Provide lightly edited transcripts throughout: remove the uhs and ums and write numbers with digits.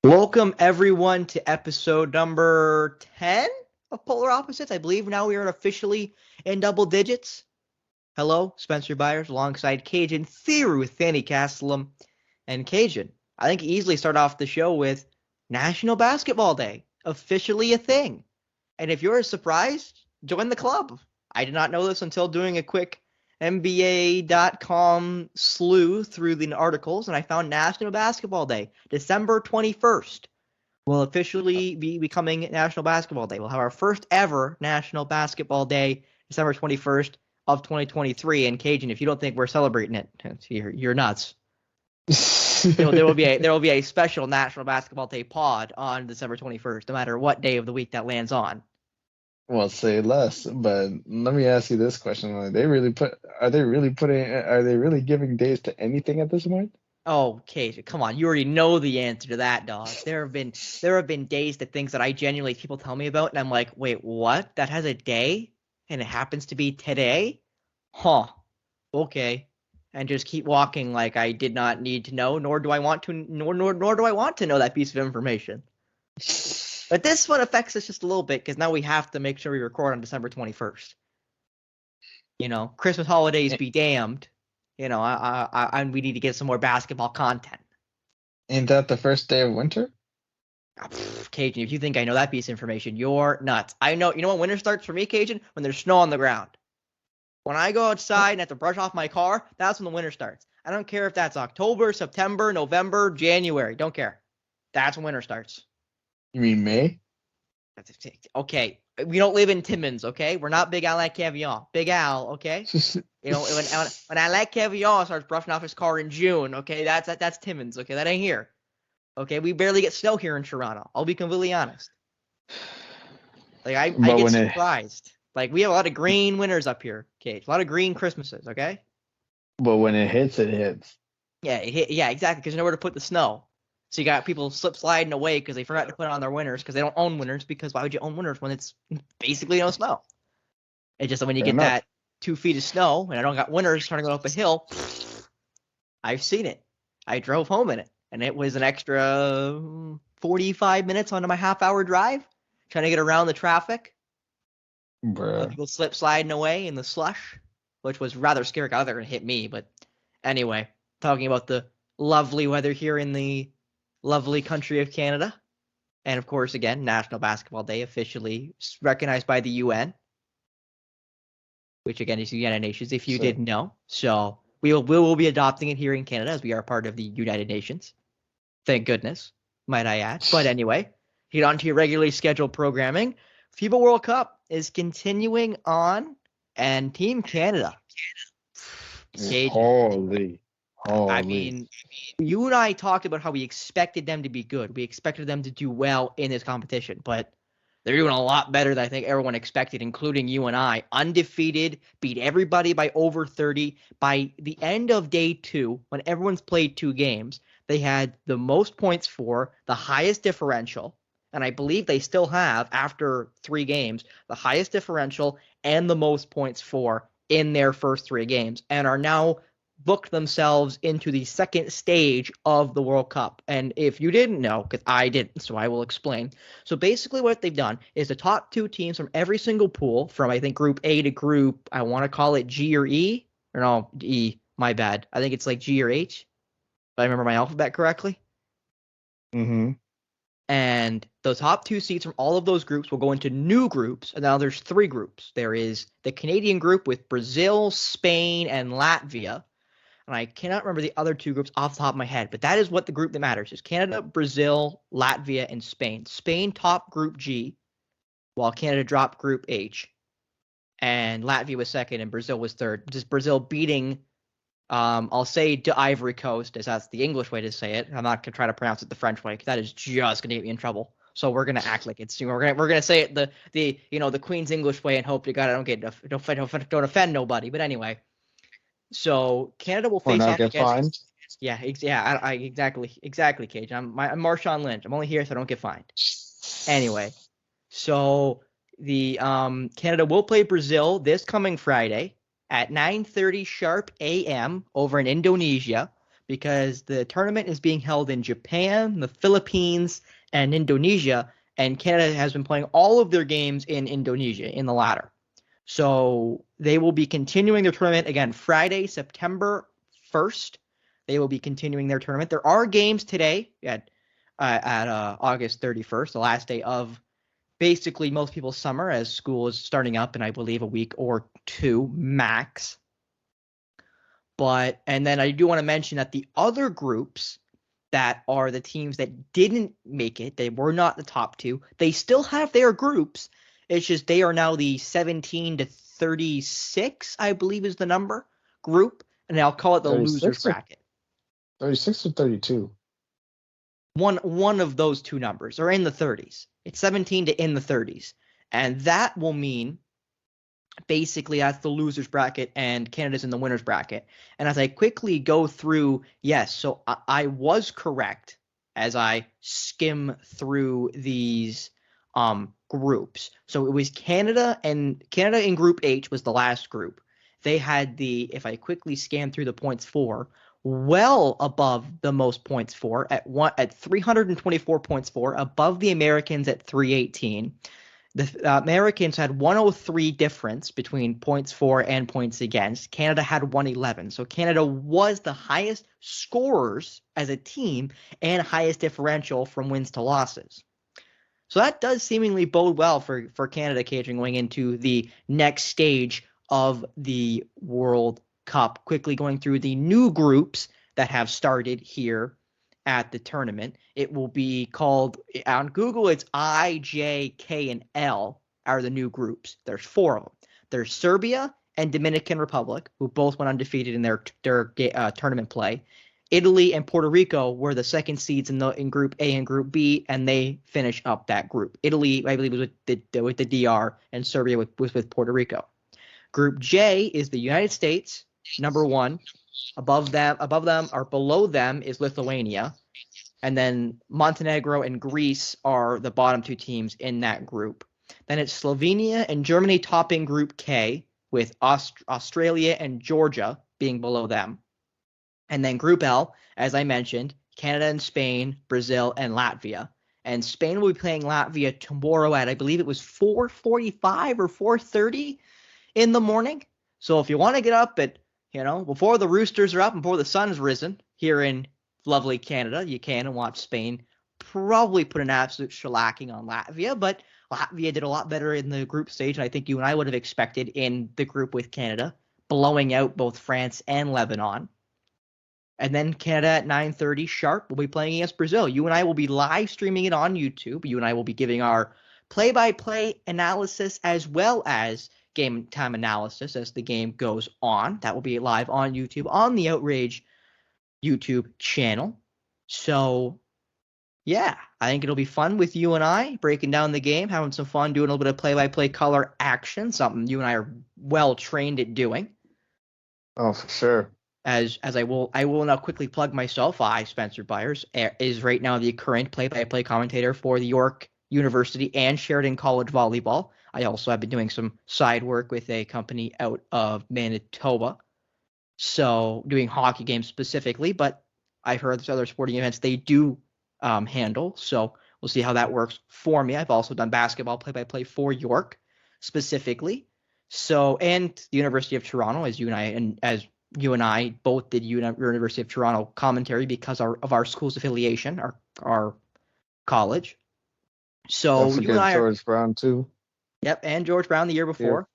Welcome everyone to episode number 10 of Polar Opposites. I believe now we are officially in double digits. Hello, Spencer Byers alongside Cajun Thiru Thani Castlem. And Cajun, I think easily start off the show with National Basketball Day, officially a thing. And if you're surprised, join the club. I did not know this until doing a quick NBA.com slew through the articles, and I found National Basketball Day, December 21st, will officially be becoming National Basketball Day. We'll have our first ever National Basketball Day, December 21st of 2023. And Cajun, if you don't think we're celebrating it, you're nuts. There will be a special National Basketball Day pod on December 21st, no matter what day of the week that lands on. Well, say less, but let me ask you this question. Are they really giving days to anything at this point? Oh, Cajun, come on. You already know the answer to that, dog. There have been days to things that I genuinely people tell me about, and I'm like, wait, what? That has a day? And it happens to be today? Huh. Okay. And just keep walking like I did not need to know, nor do I want to know that piece of information. But this one affects us just a little bit because now we have to make sure we record on December 21st. Christmas holidays be damned. We need to get some more basketball content. Ain't that the first day of winter? Cajun, if you think I know that piece of information, you're nuts. I know. You know when winter starts for me, Cajun? When there's snow on the ground. When I go outside and have to brush off my car, that's when the winter starts. I don't care if that's October, September, November, January. Don't care. That's when winter starts. You mean May? Okay. We don't live in Timmins, okay? We're not Big Al like Caviar. Big Al, okay? When Alain Caviar starts brushing off his car in June, okay, that's Timmins, okay? That ain't here. Okay, we barely get snow here in Toronto. I'll be completely honest. Like I get surprised. Like we have a lot of green winters up here, Cage. A lot of green Christmases, okay? But when it hits, it hits. Yeah, exactly. Because there's nowhere to put the snow. So you got people slip sliding away because they forgot to put it on their winters because they don't own winters. Because why would you own winters when it's basically no snow? It's just that when you get that 2 feet of snow and I don't got winters trying to go up a hill, I've seen it. I drove home in it, and it was an extra 45 minutes onto my half-hour drive trying to get around the traffic. Bruh. People slip sliding away in the slush, which was rather scary. I thought they were going to hit me, but anyway, talking about the lovely weather here in the lovely country of Canada. And of course, again, National Basketball Day officially recognized by the UN, which again is the United Nations, if you didn't know. So we will be adopting it here in Canada as we are part of the United Nations. Thank goodness, might I add. But anyway, get on to your regularly scheduled programming. FIBA World Cup is continuing on, and Team Canada. Holy. I mean, you and I talked about how we expected them to be good. We expected them to do well in this competition, but they're doing a lot better than I think everyone expected, including you and I. Undefeated, beat everybody by over 30. By the end of day 2, when everyone's played 2 games, they had the most points for, the highest differential, and I believe they still have, after 3 games, the highest differential and the most points for in their first 3 games, and are now booked themselves into the second stage of the World Cup. And if you didn't know, because I didn't, so I will explain. So basically what they've done is the top 2 teams from every single pool, from I think Group A to Group, I want to call it G or E, or no, E, my bad. I think it's like G or H, if I remember my alphabet correctly. Mm-hmm. And the top 2 seeds from all of those groups will go into new groups. And now there's 3 groups. There is the Canadian group with Brazil, Spain, and Latvia. And I cannot remember the other 2 groups off the top of my head, but that is what the group that matters is Canada, Brazil, Latvia, and Spain. Spain top Group G, while Canada dropped Group H, and Latvia was second, and Brazil was third. Just Brazil beating, I'll say the Ivory Coast, as that's the English way to say it. I'm not gonna try to pronounce it the French way, because that is just gonna get me in trouble. So we're gonna act like it's we're gonna say it the Queen's English way and hope to God I don't offend nobody. But anyway. So Canada will face off against. Fined. Yeah, exactly, Cage. I'm Marshawn Lynch. I'm only here so I don't get fined. Anyway, so the Canada will play Brazil this coming Friday at 9:30 sharp a.m. over in Indonesia. because the tournament is being held in Japan, the Philippines, and Indonesia, and Canada has been playing all of their games in Indonesia in the latter. So they will be continuing their tournament again Friday, September 1st. They will be continuing their tournament. There are games today at August 31st, the last day of basically most people's summer, as school is starting up in, I believe, a week or two max. And then I do want to mention that the other groups that are the teams that didn't make it, they were not the top two, they still have their groups. It's just they are now the 17 to 36, I believe is the number, group, and I'll call it the losers bracket. 36 or 32? One of those two numbers are in the 30s. It's 17 to in the 30s. And that will mean basically that's the losers bracket and Canada's in the winners bracket. And as I quickly go through, yes, so I was correct as I skim through these groups. So it was Canada in Group H was the last group. They had if I quickly scan through the points for, well above the most points for at 324 points for, above the Americans at 318. The Americans had 103 difference between points for and points against. Canada had 111. So Canada was the highest scorers as a team and highest differential from wins to losses. So that does seemingly bode well for Canada, Cajun, going into the next stage of the World Cup. Quickly going through the new groups that have started here at the tournament. It will be called, on Google, it's I, J, K, and L are the new groups. There's 4 of them. There's Serbia and Dominican Republic, who both went undefeated in their tournament play. Italy and Puerto Rico were the second seeds in Group A and Group B, and they finish up that group. Italy, I believe, was with the DR, and Serbia was with Puerto Rico. Group J is the United States, number 1. Above them or below them is Lithuania. And then Montenegro and Greece are the bottom 2 teams in that group. Then it's Slovenia and Germany topping Group K, with Australia and Georgia being below them. And then Group L, as I mentioned, Canada and Spain, Brazil, and Latvia. And Spain will be playing Latvia tomorrow at, I believe it was 4:45 or 4:30 in the morning. So if you want to get up at, before the roosters are up and before the sun's risen here in lovely Canada, you can and watch Spain probably put an absolute shellacking on Latvia. But Latvia did a lot better in the group stage, and I think you and I would have expected in the group with Canada, blowing out both France and Lebanon. And then Canada at 9:30 sharp will be playing against Brazil. You and I will be live streaming it on YouTube. You and I will be giving our play-by-play analysis as well as game time analysis as the game goes on. That will be live on YouTube, on the Outrage YouTube channel. So, yeah, I think it'll be fun with you and I breaking down the game, having some fun, doing a little bit of play-by-play color action, something you and I are well trained at doing. Oh, for sure. As I will now quickly plug myself. I, Spencer Byers, is right now the current play-by-play commentator for the York University and Sheridan College volleyball. I also have been doing some side work with a company out of Manitoba, so doing hockey games specifically, but I've heard there's other sporting events they do handle, so we'll see how that works for me. I've also done basketball play-by-play for York specifically, and the University of Toronto, as you and I both did University of Toronto commentary because of our school's affiliation, our college. So don't forget George Brown too. Yep, and George Brown the year before.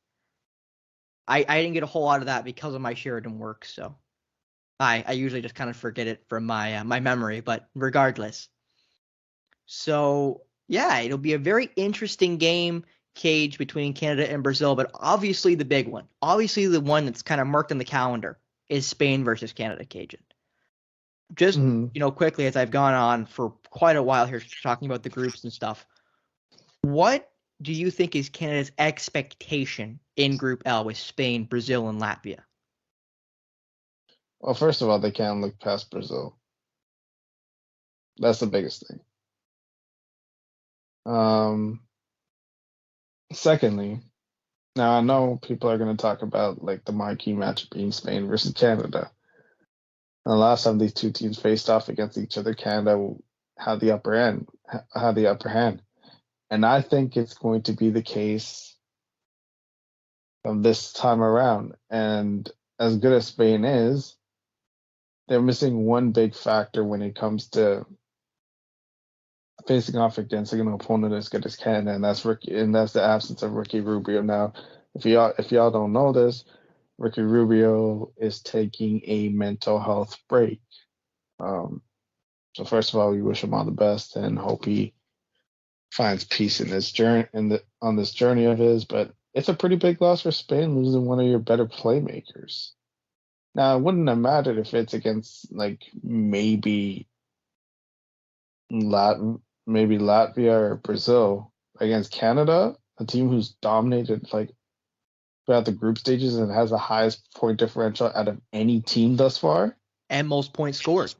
I didn't get a whole lot of that because of my Sheridan work, so I usually just kind of forget it from my my memory, but regardless. So, yeah, it'll be a very interesting game, Cage, between Canada and Brazil, but obviously the big one, obviously the one that's kind of marked in the calendar is Spain versus Canada, Cajun. Just, quickly, as I've gone on for quite a while here talking about the groups and stuff, what do you think is Canada's expectation in Group L with Spain, Brazil, and Latvia? Well, first of all, they can't look past Brazil. That's the biggest thing. Secondly, now I know people are going to talk about like the marquee match being Spain versus Canada. And the last time these two teams faced off against each other, Canada had the upper hand. And I think it's going to be the case of this time around. And as good as Spain is, they're missing one big factor when it comes to facing off against an opponent as good as Canada, and that's the absence of Ricky Rubio. Now, if y'all don't know this, Ricky Rubio is taking a mental health break. So first of all, we wish him all the best and hope he finds peace in this journey on this journey of his. But it's a pretty big loss for Spain losing one of your better playmakers. Now, it wouldn't have mattered if it's against like maybe Latvia or Brazil. Against Canada, a team who's dominated like throughout the group stages and has the highest point differential out of any team thus far. And most points scored.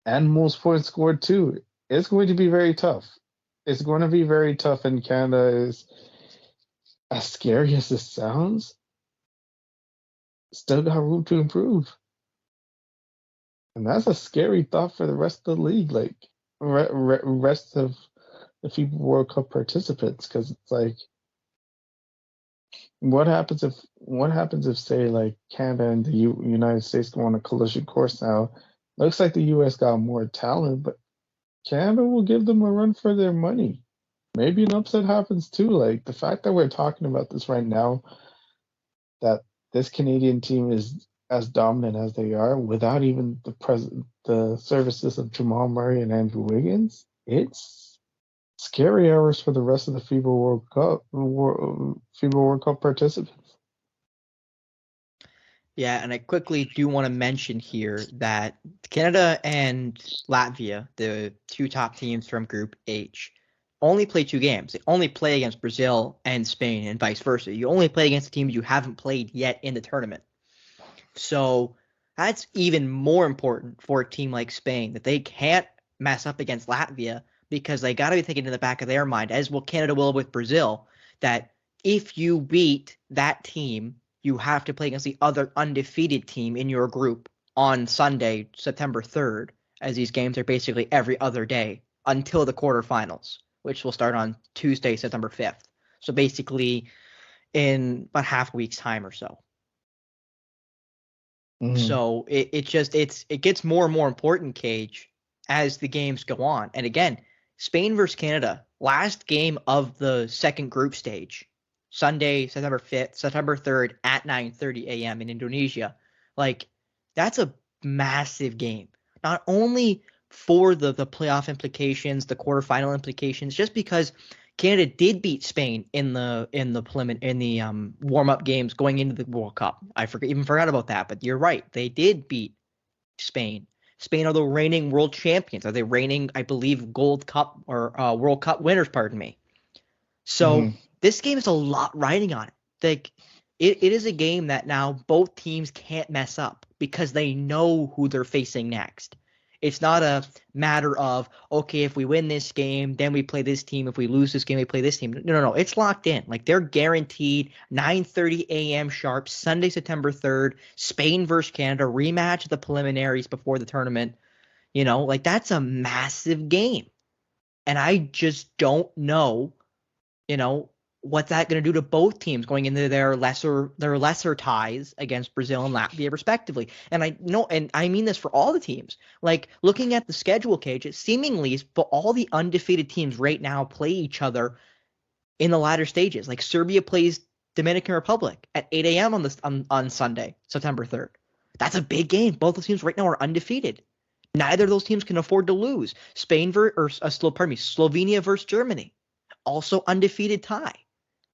And most points scored too. It's going to be very tough. It's going to be very tough, and Canada is, as scary as this sounds, still got room to improve. And that's a scary thought for the rest of the league, like rest of the FIBA World Cup participants, because it's like, what happens if say like Canada and the United States go on a collision course now? Looks like the U.S. got more talent, but Canada will give them a run for their money. Maybe an upset happens too. Like the fact that we're talking about this right now, that this Canadian team is as dominant as they are without even the services of Jamal Murray and Andrew Wiggins, it's scary hours for the rest of the FIBA World Cup participants. Yeah, and I quickly do want to mention here that Canada and Latvia, the two top teams from Group H, only play 2 games. They only play against Brazil and Spain and vice versa. You only play against the teams you haven't played yet in the tournament. So that's even more important for a team like Spain, that they can't mess up against Latvia, because they got to be thinking in the back of their mind, as will Canada will with Brazil, that if you beat that team, you have to play against the other undefeated team in your group on Sunday, September 3rd, as these games are basically every other day until the quarterfinals, which will start on Tuesday, September 5th. So basically in about half a week's time or so. So it gets more and more important, Cage, as the games go on. And again, Spain versus Canada, last game of the second group stage, Sunday, September 5th, September 3rd at 9:30 a.m. in Indonesia. Like, that's a massive game. Not only for the playoff implications, the quarterfinal implications, just because Canada did beat Spain in the warm-up games going into the World Cup. I forgot about that, but you're right. They did beat Spain. Spain are the reigning world champions. Are they reigning, I believe, Gold Cup or World Cup winners, pardon me. So this game is a lot riding on it. Like, it is a game that now both teams can't mess up because they know who they're facing next. It's not a matter of, okay, if we win this game, then we play this team. If we lose this game, we play this team. No. It's locked in. Like, they're guaranteed 9:30 a.m. sharp, Sunday, September 3rd, Spain versus Canada, rematch of the preliminaries before the tournament. Like, that's a massive game. And I just don't know, what's that going to do to both teams going into their lesser ties against Brazil and Latvia respectively. And I mean this for all the teams. Like, looking at the schedule, Cage, it seemingly for all the undefeated teams right now play each other in the latter stages. Like, Serbia plays Dominican Republic at 8 a.m. on Sunday, September 3rd. That's a big game. Both the teams right now are undefeated. Neither of those teams can afford to lose. Slovenia versus Germany, also undefeated tie.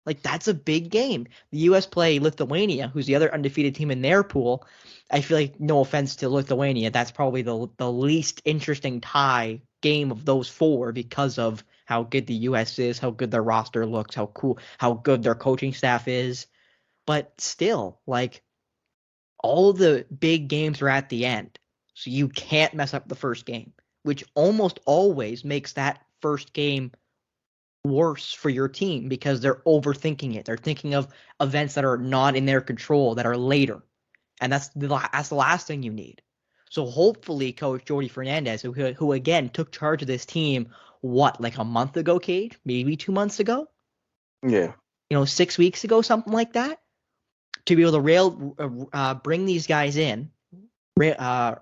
Like, that's a big game. The U.S. play Lithuania, who's the other undefeated team in their pool. I feel like, no offense to Lithuania, that's probably the least interesting tie game of those 4 because of how good the U.S. is, how good their roster looks, how good their coaching staff is. But still, like, all the big games are at the end. So you can't mess up the first game, which almost always makes that first game worse for your team because they're overthinking it. They're thinking of events that are not in their control, that are later. And that's the last thing you need. So hopefully Coach Jordi Fernandez, who again took charge of this team, like a month ago, Cade? Maybe 2 months ago? Yeah. 6 weeks ago, something like that? To be able to bring these guys in, I'm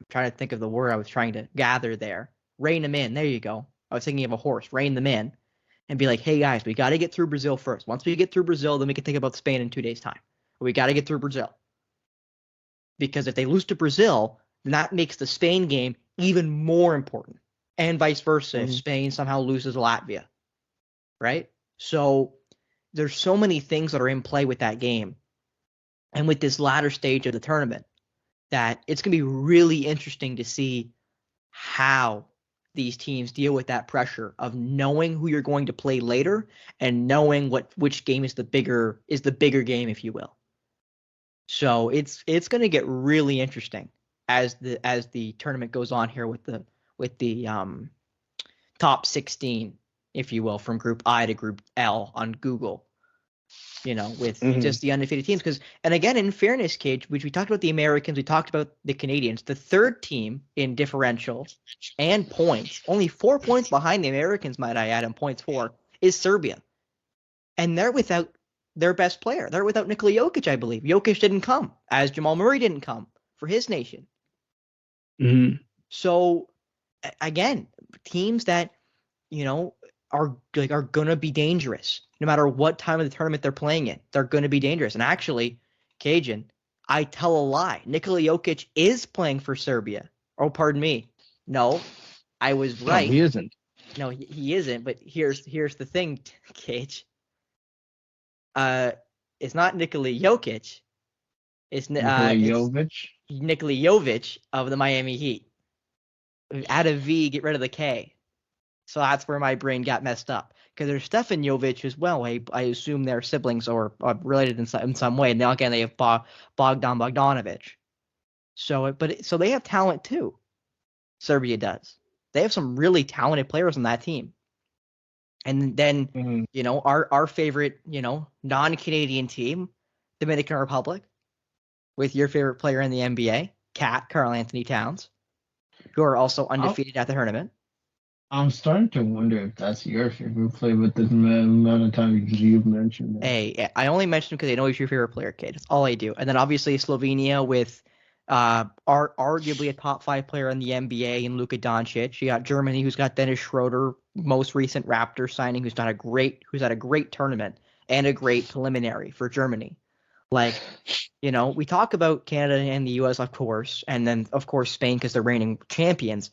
trying to think of the word I was trying to gather there. Rein them in. There you go. I was thinking of a horse. Rein them in and be like, hey, guys, we got to get through Brazil first. Once we get through Brazil, then we can think about Spain in 2 days' time. But we got to get through Brazil. Because if they lose to Brazil, then that makes the Spain game even more important. And vice versa, if Spain somehow loses Latvia. Right? So there's so many things that are in play with that game. And with this latter stage of the tournament, that it's going to be really interesting to see how these teams deal with that pressure of knowing who you're going to play later and knowing which game is the bigger game, if you will. So it's going to get really interesting as the tournament goes on here with the top 16, if you will, from Group I to Group L on Google. With just the undefeated teams. And again, in fairness, Cage, which we talked about the Americans, we talked about the Canadians, the third team in differential and points, only 4 points behind the Americans, might I add, in points for, is Serbia. And they're without their best player. They're without Nikola Jokic, I believe. Jokic didn't come, as Jamal Murray didn't come for his nation. So, again, teams that, are gonna be dangerous no matter what time of the tournament they're playing in. They're gonna be dangerous. And actually, Cajun, I tell a lie. Nikola Jokic is playing for Serbia. Oh, pardon me. No, I was right. No, he isn't. No, he isn't. But here's the thing, Cage. It's not Nikola Jokic. It's Nikola Jovic. Nikola Jovic of the Miami Heat. Add a V, get rid of the K. So that's where my brain got messed up. Because there's Stefan Jovic as well. I assume they're siblings or related in some way. And now again, they have Bogdan Bogdanovic. So they have talent too. Serbia does. They have some really talented players on that team. And then, our favorite, non-Canadian team, Dominican Republic, with your favorite player in the NBA, Karl Anthony Towns, who are also undefeated at the tournament. I'm starting to wonder if that's your favorite play with the amount of times you've mentioned it. Hey, I only mentioned him because I know he's your favorite player, Kate. That's all I do. And then obviously Slovenia with arguably a top 5 player in the NBA in Luka Doncic. You got Germany, who's got Dennis Schroeder, most recent Raptors signing, who's had a great tournament and a great preliminary for Germany. We talk about Canada and the US, of course, and then of course Spain because they're reigning champions.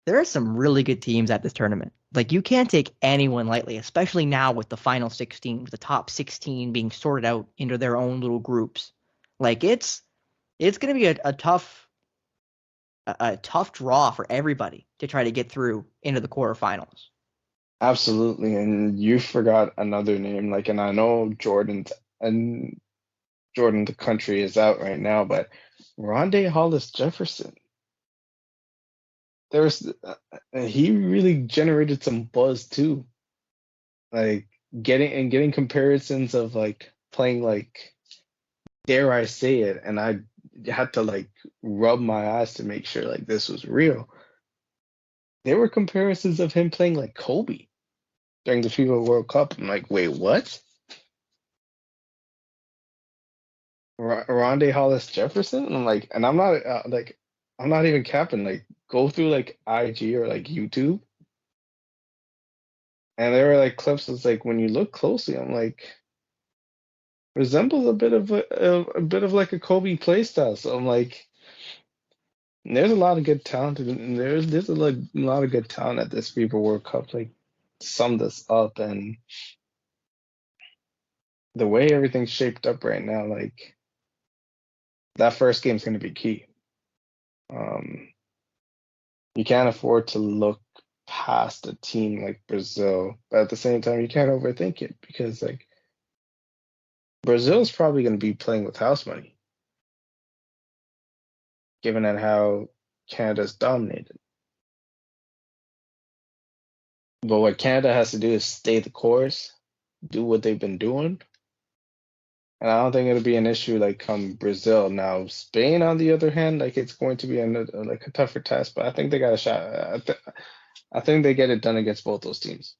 There are some really good teams at this tournament. You can't take anyone lightly, especially now with the final 16, the top 16 being sorted out into their own little groups. It's going to be a tough draw for everybody to try to get through into the quarterfinals. Absolutely, and you forgot another name. And I know Jordan, the country, is out right now, but Rondé Hollis Jefferson. He really generated some buzz too. Getting comparisons of playing dare I say it, and I had to rub my eyes to make sure this was real. There were comparisons of him playing like Kobe during the FIBA World Cup. I'm like, wait, what? Rondé Hollis Jefferson? And I'm not I'm not even capping. Go through IG or YouTube, and there were clips. It's when you look closely, I'm resembles a bit of a Kobe playstyle. So I'm there's a lot of good talent, and there's a lot of good talent at this FIBA World Cup. Sum this up, and the way everything's shaped up right now, that first game's going to be key. You can't afford to look past a team like Brazil, but at the same time, you can't overthink it because Brazil's probably going to be playing with house money, given at how Canada's dominated. But what Canada has to do is stay the course, do what they've been doing, And I don't think it'll be an issue like come Brazil. Now Spain, on the other hand, like it's going to be like a tougher test, but I think they got a shot. I think they get it done against both those teams.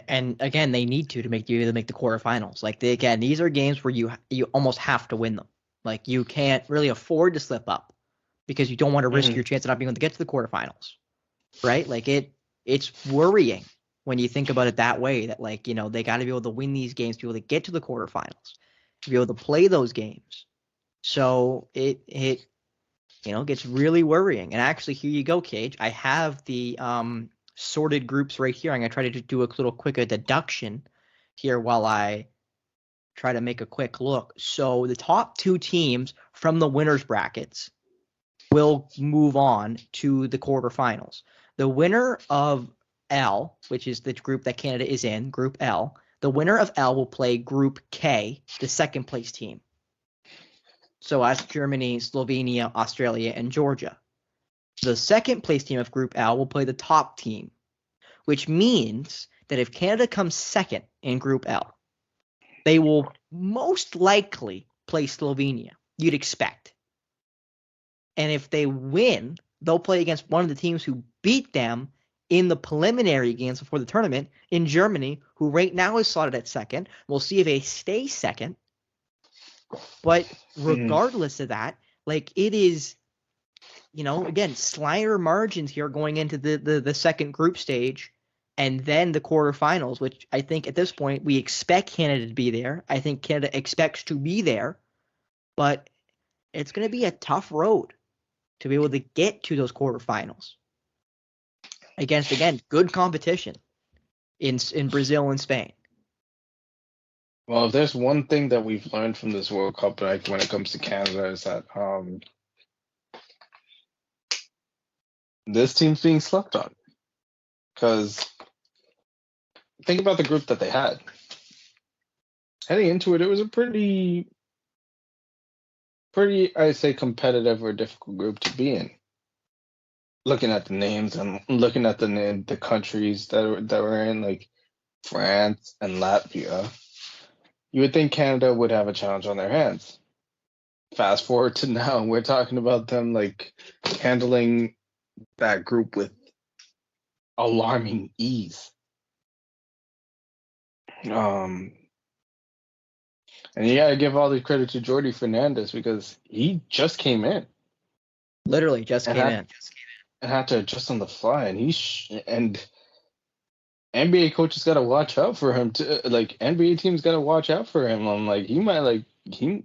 And again, they need to make the quarterfinals. Like these are games where you almost have to win them. Like you can't really afford to slip up because you don't want to risk your chance of not being able to get to the quarterfinals, right? Like it's worrying when you think about it that way. That like they got to be able to win these games to be able to get to the quarterfinals, to be able to play those games. So it gets really worrying. And actually, here you go, Cage. I have the sorted groups right here. I'm going to try to do a little quicker deduction here while I try to make a quick look. So the top 2 teams from the winners brackets will move on to the quarterfinals. The winner of L, which is the group that Canada is in, Group L, the winner of L will play Group K, the second place team. So that's Germany, Slovenia, Australia, and Georgia. The second place team of Group L will play the top team, which means that if Canada comes second in Group L, they will most likely play Slovenia, you'd expect. And if they win, they'll play against one of the teams who beat them in the preliminary games before the tournament in Germany, who right now is slotted at second. We'll see if they stay second. But regardless of that, like it is, again, slider margins here going into the second group stage and then the quarterfinals, which I think at this point we expect Canada to be there. I think Canada expects to be there, but it's going to be a tough road to be able to get to those quarterfinals against, again, good competition in Brazil and Spain. Well, if there's one thing that we've learned from this World Cup, like when it comes to Canada, is that this team's being slept on. Because think about the group that they had. Heading into it, it was a pretty, I'd say, competitive or difficult group to be in. Looking at the names and looking at the countries that were in, like France and Latvia, you would think Canada would have a challenge on their hands. Fast forward to now, we're talking about them like handling that group with alarming ease. And you gotta give all the credit to Jordi Fernandez because he just came in. Literally just came in. And had to adjust on the fly, and and NBA coaches got to watch out for him too. Like NBA teams got to watch out for him. I'm like, he might he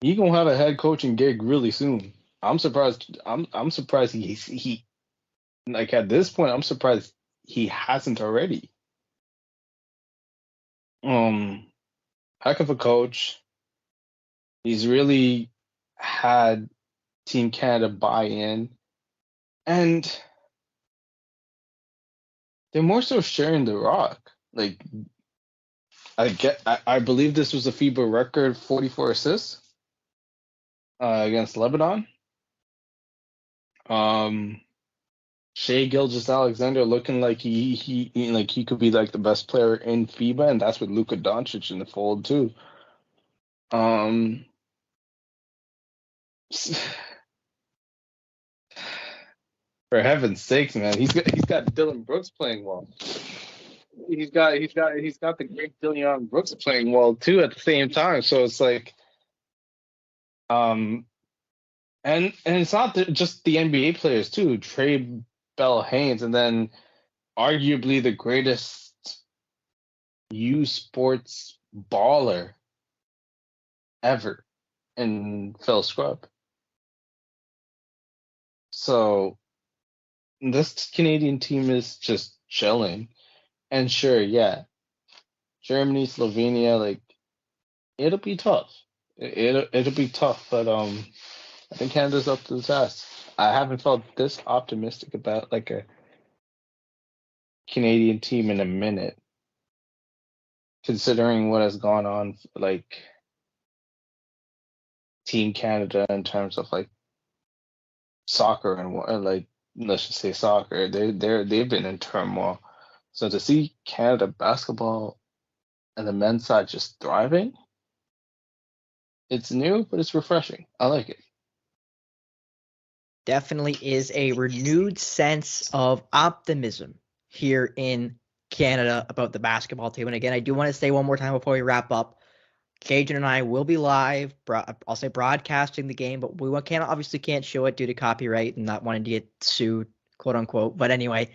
gonna have a head coaching gig really soon. I'm surprised. I'm surprised he like at this point. I'm surprised he hasn't already. Heck of a coach. He's really had Team Canada buy in, and they're more so sharing the rock. Like I believe this was a FIBA record 44 assists against Lebanon. Shai Gilgeous-Alexander looking like he could be like the best player in FIBA, and that's with Luka Doncic in the fold too. For heaven's sakes, man, he's got Dillon Brooks playing well. He's got the great Dillon Brooks playing well too at the same time. So it's like, and it's not just the NBA players too. Trey Bell-Haynes, and then arguably the greatest U Sports baller ever in Phil Scrub. So this Canadian team is just chilling. And sure, yeah, Germany, Slovenia, like it'll be tough. It'll be tough, but I think Canada's up to the task. I haven't felt this optimistic about like a Canadian team in a minute, considering what has gone on, like Team Canada in terms of like soccer and like let's just say soccer. They've been in turmoil. So to see Canada basketball and the men's side just thriving. It's new, but it's refreshing. I like it. Definitely is a renewed sense of optimism here in Canada about the basketball team. And again, I do want to say one more time before we wrap up, Cajun and I will be live. I'll say broadcasting the game, but we can't show it due to copyright and not wanting to get sued, quote unquote. But anyway,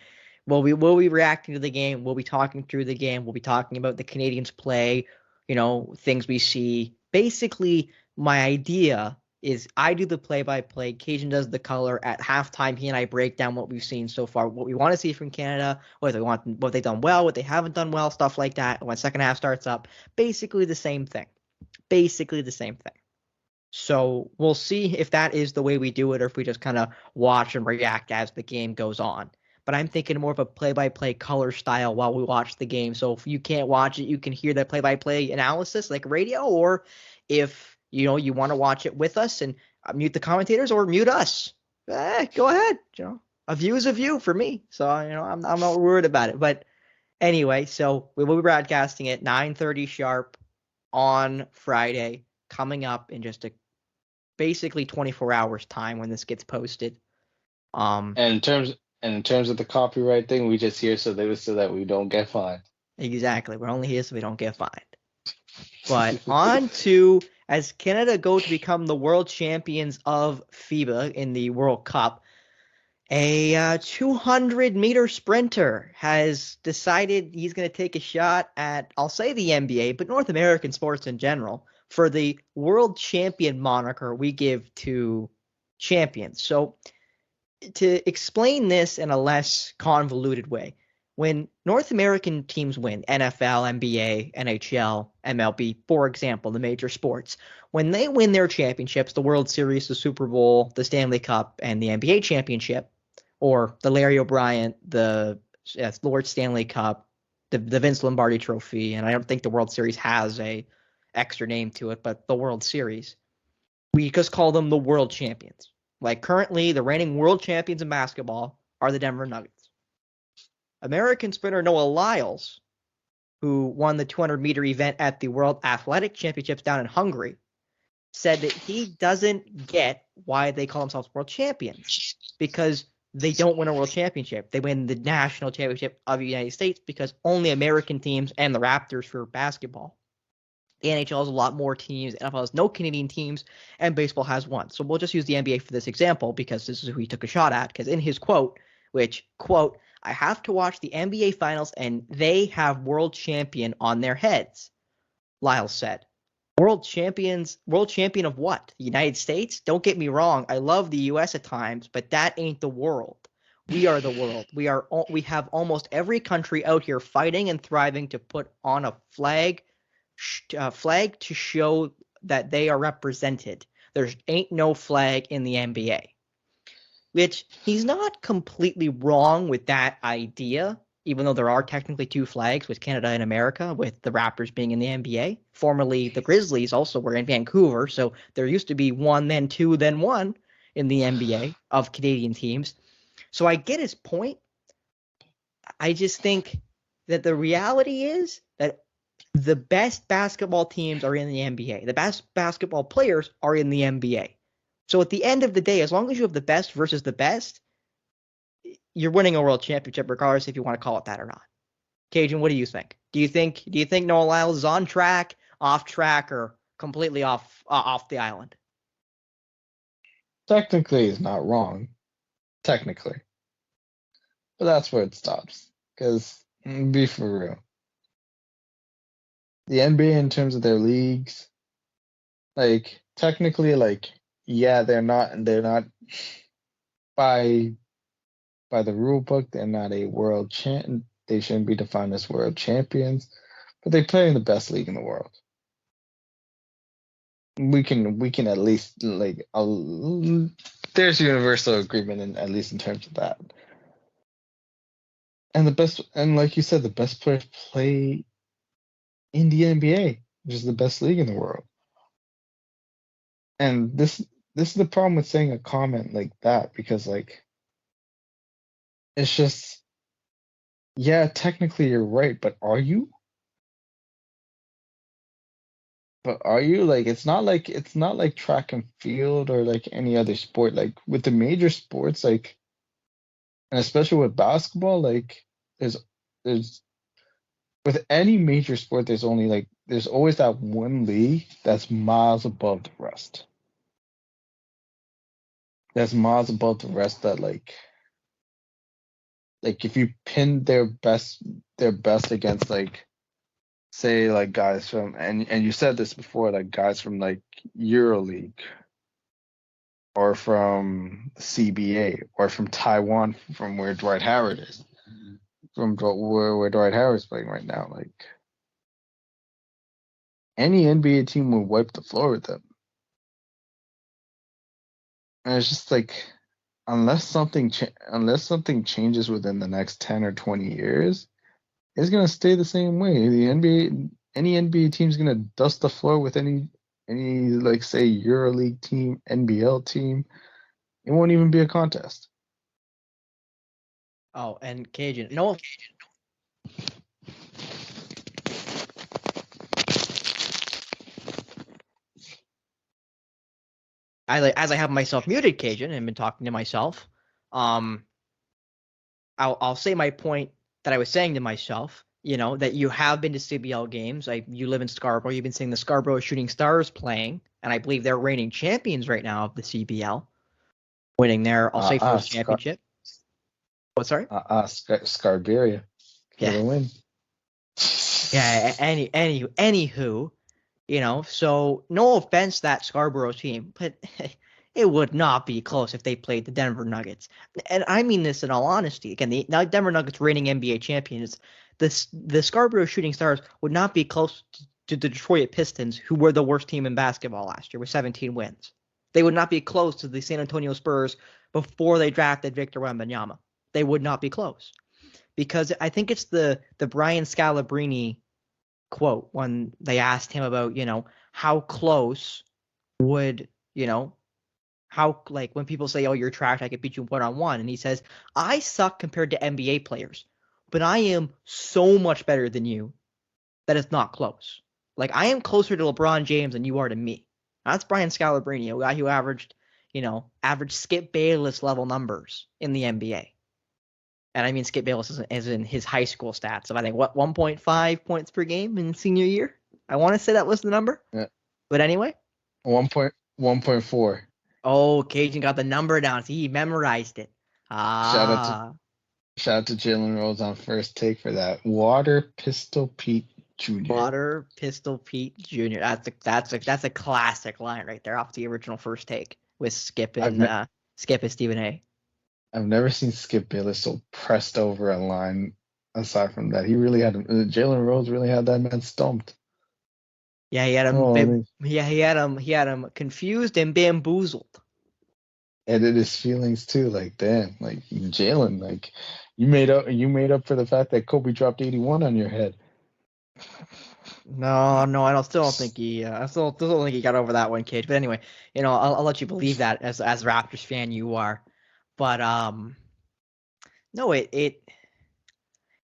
we'll be reacting to the game. We'll be talking through the game. We'll be talking about the Canadians play, things we see. Basically, my idea is I do the play-by-play. Cajun does the color. At halftime, he and I break down what we've seen so far, what we want to see from Canada, what they've done well, what they haven't done well, stuff like that. When second half starts up, basically the same thing. So we'll see if that is the way we do it or if we just kind of watch and react as the game goes on. But I'm thinking more of a play-by-play color style while we watch the game. So if you can't watch it, you can hear the play-by-play analysis like radio, or if you want to watch it with us and mute the commentators or mute us. Go ahead. A view is a view for me. So I'm not worried about it. But anyway, so we will be broadcasting it 9:30 sharp on Friday, coming up in just basically 24 hours time when this gets posted. And in terms of the copyright thing, we just here so that we don't get fined. Exactly. We're only here so we don't get fined. But on to, as Canada go to become the world champions of FIBA in the World Cup, a 200-meter sprinter has decided he's going to take a shot at, I'll say the NBA, but North American sports in general, for the world champion moniker we give to champions. So to explain this in a less convoluted way, when North American teams win, NFL, NBA, NHL, MLB, for example, the major sports, when they win their championships, the World Series, the Super Bowl, the Stanley Cup, and the NBA championship, or the Larry O'Brien, the Lord Stanley Cup, the Vince Lombardi Trophy, and I don't think the World Series has a extra name to it, but the World Series, we just call them the world champions. Like currently, the reigning world champions in basketball are the Denver Nuggets. American sprinter Noah Lyles, who won the 200-meter event at the World Athletic Championships down in Hungary, said that he doesn't get why they call themselves world champions, because they don't win a world championship. They win the national championship of the United States because only American teams and the Raptors for basketball. The NHL has a lot more teams, the NFL has no Canadian teams, and baseball has one. So we'll just use the NBA for this example because this is who he took a shot at, because in his quote, I have to watch the NBA finals and they have world champion on their heads, Lyles said. World champion of what? The United States? Don't get me wrong, I love the US at times, but that ain't the world. We are the world. We have almost every country out here fighting and thriving to put on a flag to show that they are represented. There ain't no flag in the NBA. Which he's not completely wrong with that idea, even though there are technically two flags with Canada and America, with the Raptors being in the NBA. Formerly, the Grizzlies also were in Vancouver, so there used to be one, then two, then one in the NBA of Canadian teams. So I get his point. I just think that the reality is that the best basketball teams are in the NBA. The best basketball players are in the NBA. So at the end of the day, as long as you have the best versus the best, you're winning a world championship, regardless if you want to call it that or not. Cajun, what do you think? Do you think Noah Lyles is on track, off track, or completely off the island? Technically, he's not wrong. Technically, but that's where it stops. Because be for real, the NBA in terms of their leagues, like technically, like yeah, they're not by the rule book, they're not a world champ. They shouldn't be defined as world champions, but they play in the best league in the world. We can at least there's universal agreement at least in terms of that. And like you said, the best players play in the NBA, which is the best league in the world. And this is the problem with saying a comment like that, because like it's just, yeah, technically you're right, but are you? But are you like it's not like track and field or like any other sport. Like with the major sports, like and especially with basketball, like there's with any major sport, there's always that one league that's miles above the rest. That's miles above the rest that like if you pin their best against like say like guys from and you said this before, like guys from like EuroLeague or from CBA or from Taiwan, from where Dwight Howard is, where Dwight Howard's playing right now. Like any NBA team would wipe the floor with them, and it's just like unless something changes within the next 10 or 20 years, it's gonna stay the same way. Any NBA team's gonna dust the floor with any like say EuroLeague team, NBL team. It won't even be a contest. Oh, and Cajun. No, as I have myself muted, Cajun, and been talking to myself. I'll say my point that I was saying to myself. That you have been to CBL games. You live in Scarborough. You've been seeing the Scarborough Shooting Stars playing, and I believe they're reigning champions right now of the CBL, winning their first championship. What? Sorry. Scarberia. Yeah. The win. Yeah. Anywho, So no offense, that Scarborough team, but it would not be close if they played the Denver Nuggets. And I mean this in all honesty. Again, the Denver Nuggets reigning NBA champions. The Scarborough Shooting Stars would not be close to the Detroit Pistons, who were the worst team in basketball last year with 17 wins. They would not be close to the San Antonio Spurs before they drafted Victor Wembanyama. They would not be close. Because I think it's the Brian Scalabrine quote when they asked him about, how close would, how, like, when people say, oh, you're trash, I could beat you one-on-one. And he says, I suck compared to NBA players, but I am so much better than you that it's not close. Like, I am closer to LeBron James than you are to me. That's Brian Scalabrine, a guy who averaged Skip Bayless level numbers in the NBA. And I mean, Skip Bayless is in his high school stats of, I think, 1.5 points per game in senior year? I want to say that was the number. Yeah. But anyway. 1.4. Oh, Cajun got the number down. See, he memorized it. Shout out to Jalen Rose on first take for that. Water Pistol Pete Jr. Water Pistol Pete Jr. That's a classic line right there off the original first take with Skip and Stephen A. I've never seen Skip Bayless so pressed over a line. Aside from that, Jalen Rose really had that man stumped. Yeah, he had him. He had him confused and bamboozled. And in his feelings too. Like, damn, like Jalen, like you made up for the fact that Kobe dropped 81 on your head. No, I still don't think he got over that one, Cage. But anyway, I'll let you believe that as a Raptors fan you are. But no,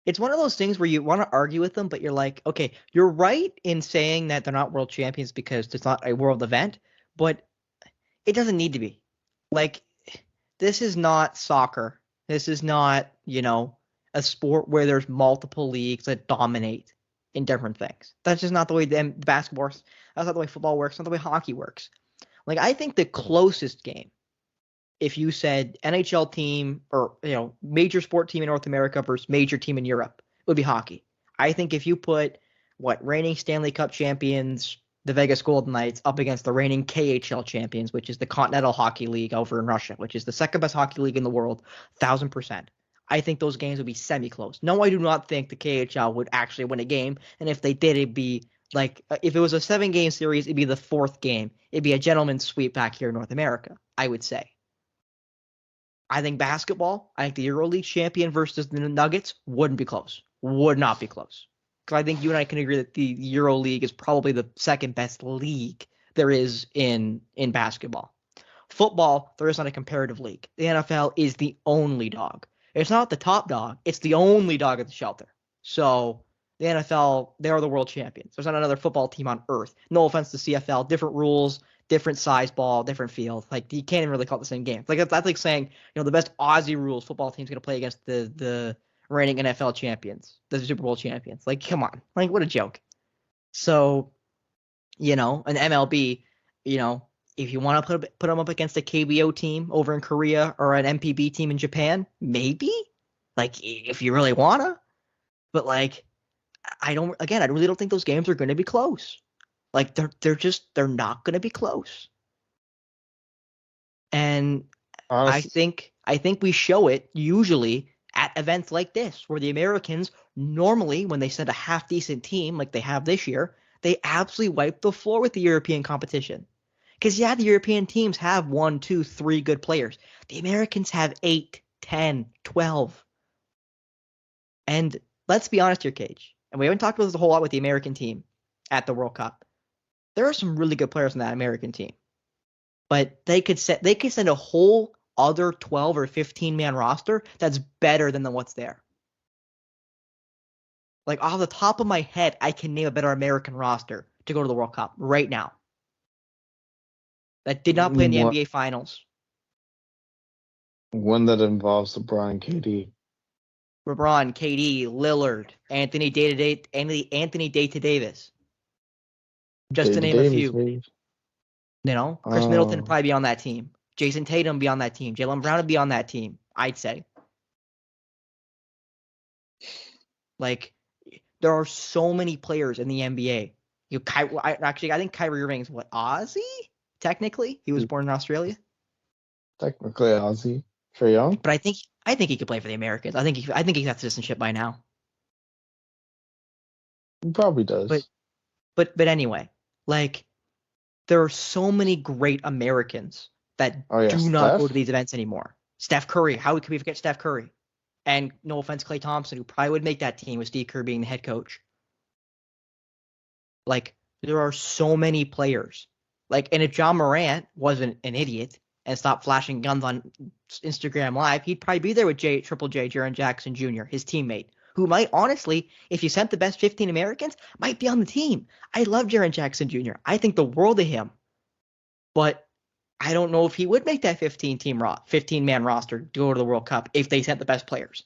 it's one of those things where you want to argue with them, but you're like, okay, you're right in saying that they're not world champions because it's not a world event, but it doesn't need to be. Like, this is not soccer. This is not, a sport where there's multiple leagues that dominate in different things. That's just not the way the basketball works. That's not the way football works. Not the way hockey works. Like, I think the closest game, if you said NHL team or, major sport team in North America versus major team in Europe, it would be hockey. I think if you put reigning Stanley Cup champions, the Vegas Golden Knights, up against the reigning KHL champions, which is the Continental Hockey League over in Russia, which is the second best hockey league in the world, 1,000%. I think those games would be semi-close. No, I do not think the KHL would actually win a game. And if they did, it'd be like, if it was a 7-game series, it'd be the 4th game. It'd be a gentleman's sweep back here in North America, I would say. I think basketball, I think the EuroLeague champion versus the Nuggets wouldn't be close. Would not be close. Because I think you and I can agree that the EuroLeague is probably the second best league there is in basketball. Football, there is not a comparative league. The NFL is the only dog. It's not the top dog. It's the only dog at the shelter. So, The NFL, they are the world champions. There's not another football team on earth. No offense to CFL, different rules, different size ball, different field. Like you can't even really call it the same game. Like that's like saying, the best Aussie rules football team's gonna play against the reigning NFL champions, the Super Bowl champions. Like, come on. Like, what a joke. So, an MLB, if you want to put them up against a KBO team over in Korea or an MPB team in Japan, maybe. Like, if you really wanna. But like, I really don't think those games are going to be close. Like they're not going to be close. And Honestly, I think we show it usually at events like this, where the Americans normally, when they send a half decent team like they have this year, they absolutely wipe the floor with the European competition. Because the European teams have 1, 2, 3 good players. The Americans have 8, 10, 12. And let's be honest here, Cage. And we haven't talked about this a whole lot with the American team at the World Cup. There are some really good players on that American team, but they could send a whole other 12 or 15 man roster that's better than what's there. Like off the top of my head, I can name a better American roster to go to the World Cup right now that did not play in the NBA Finals. One that involves LeBron, KD. LeBron, KD, Lillard, Anthony Davis. Just to name a few. Baby. Chris Middleton would probably be on that team. Jason Tatum would be on that team. Jaylen Brown would be on that team, I'd say. Like, there are so many players in the NBA. I think Kyrie Irving is Aussie? Technically, he was born in Australia. Technically Aussie. Trae Young. But I think he could play for the Americans. I think he has citizenship by now. He probably does. But anyway, like there are so many great Americans that do not go to these events anymore. Steph Curry, how could we forget Steph Curry? And no offense, Klay Thompson, who probably would make that team with Steve Kerr being the head coach. Like there are so many players. Like, and if John Morant wasn't an idiot and stopped flashing guns on Instagram Live, he'd probably be there with Triple J, Jaren Jackson Jr., his teammate, who might honestly, if you sent the best 15 Americans, might be on the team. I love Jaren Jackson Jr. I think the world of him. But I don't know if he would make that 15-man roster to go to the World Cup if they sent the best players.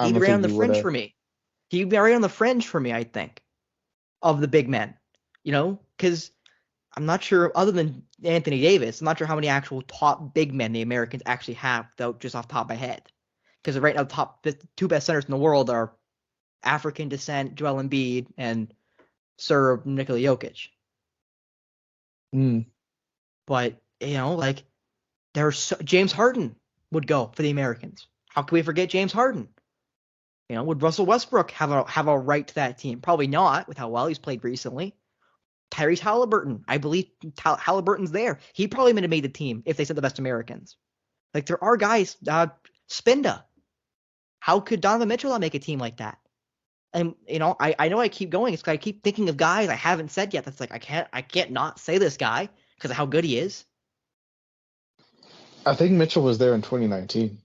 He'd be right on the fringe for me. He'd be right on the fringe for me, I think, of the big men. Because I'm not sure, other than Anthony Davis, I'm not sure how many actual top big men the Americans actually have, though, just off the top of my head. Because right now, the two best centers in the world are African descent, Joel Embiid, and Serb Nikola Jokic. But, James Harden would go for the Americans. How can we forget James Harden? Would Russell Westbrook have a right to that team? Probably not, with how well he's played recently. Tyrese Halliburton, I believe Halliburton's there. He probably would have made the team if they sent the best Americans. Like, there are guys, Spinda. How could Donovan Mitchell not make a team like that? And, I know I keep going. It's because I keep thinking of guys I haven't said yet. That's like, I can't not say this guy because of how good he is. I think Mitchell was there in 2019.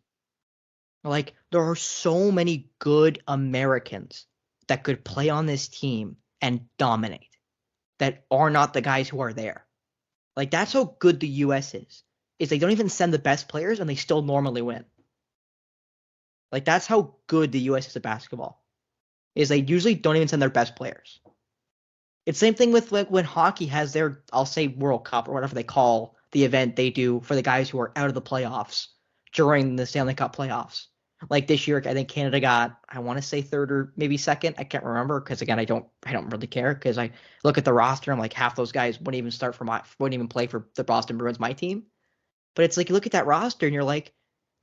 Like, there are so many good Americans that could play on this team and dominate that are not the guys who are there. Like, that's how good the U.S. is they don't even send the best players and they still normally win. Like, that's how good the U.S. is at basketball, is they usually don't even send their best players. It's the same thing with like when hockey has their, I'll say, World Cup or whatever they call the event they do for the guys who are out of the playoffs during the Stanley Cup playoffs. Like this year, I think Canada got, I want to say third or maybe second. I can't remember because again, I don't really care because I look at the roster. I'm like, half those guys wouldn't even play for the Boston Bruins, my team. But it's like you look at that roster and you're like,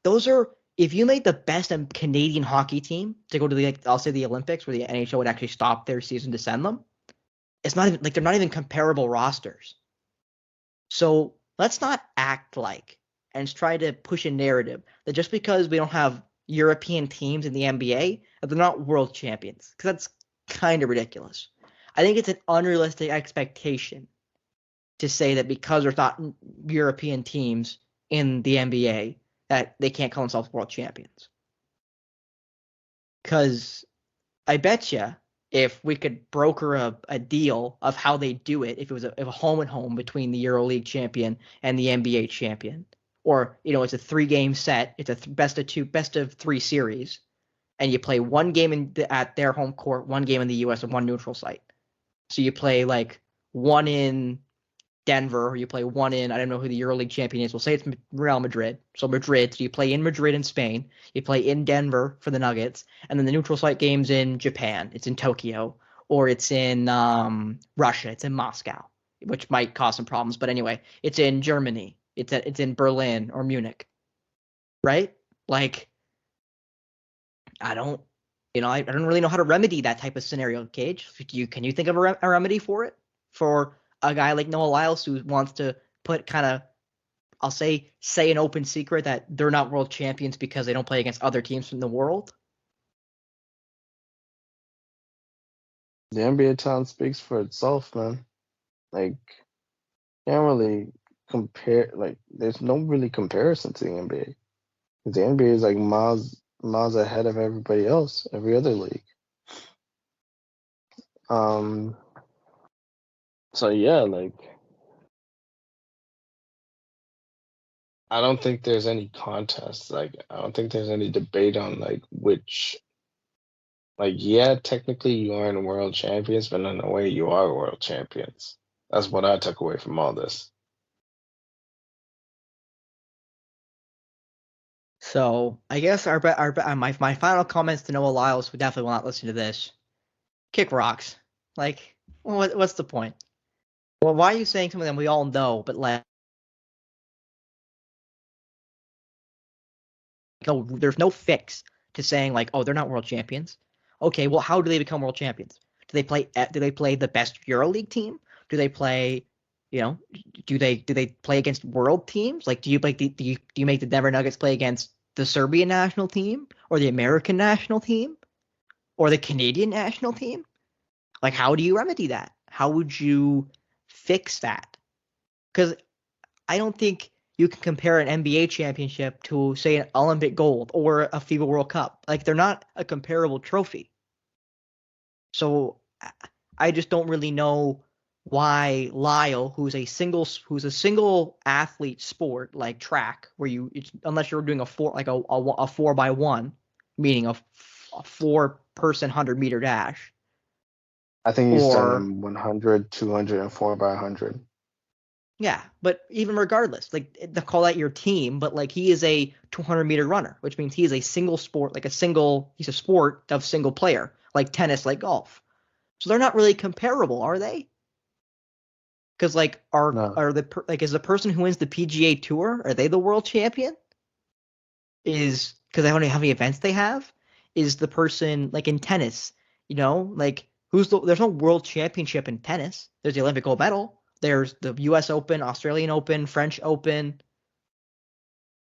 those are, if you made the best Canadian hockey team to go to the, I'll say the Olympics, where the NHL would actually stop their season to send them, it's not even like they're not even comparable rosters. So let's not act like and try to push a narrative that just because we don't have European teams in the NBA, that they're not world champions, because that's kind of ridiculous. I think it's an unrealistic expectation to say that because there's not European teams in the NBA that they can't call themselves world champions. Because I bet you if we could broker a deal of how they do it, if it was a home and home between the EuroLeague champion and the NBA champion, or it's a 3-game set, it's a best of 3 series, and you play one game at their home court, one game in the U.S. and one neutral site. So you play like one in Denver, or you play one in, I don't know who the EuroLeague champion is. We'll say it's Real Madrid. So Madrid, so you play in Madrid in Spain. You play in Denver for the Nuggets. And then the neutral site game's in Japan. It's in Tokyo. Or it's in Russia. It's in Moscow, which might cause some problems. But anyway, it's in Germany. It's in Berlin or Munich. Right? Like, I don't really know how to remedy that type of scenario, Cage. Can you think of a remedy for it? For a guy like Noah Lyles who wants to put kind of, I'll say an open secret that they're not world champions because they don't play against other teams from the world? The NBA talent speaks for itself, man. Like, can't really compare. Like, there's no really comparison to the NBA. The NBA is like miles ahead of everybody else, every other league. So yeah, like, I don't think there's any contest. Like, I don't think there's any debate on like which. Like, yeah, technically you aren't world champions, but in a way you are world champions. That's what I took away from all this. So I guess my final comments to Noah Lyles, who definitely will not listen to this: kick rocks. Like, what's the point? Well, why are you saying something that we all know, but like, no, there's no fix to saying like, oh, they're not world champions. Okay, well, how do they become world champions? Do they play the best EuroLeague team? Do they play, do they play against world teams? Like, do you make the Denver Nuggets play against the Serbian national team or the American national team or the Canadian national team? Like, how do you remedy that? How would you fix that? Because I don't think you can compare an NBA championship to, say, an Olympic gold or a FIBA World Cup. Like, they're not a comparable trophy. So I just don't really know why Lyle, who's a single athlete sport like track, where unless you're doing a 4x1, meaning a 4-person 100-meter dash. I think he's done 100, 200, and 4x100. Yeah, but even regardless, like, they call that your team, but like, he is a 200-meter runner, which means he is a single sport, he's a sport of single player, like tennis, like golf. So they're not really comparable, are they? Because like, is the person who wins the PGA Tour, are they the world champion? Because I don't know how many events they have. Is the person like in tennis, like there's no world championship in tennis. There's the Olympic gold medal. There's the U.S. Open, Australian Open, French Open,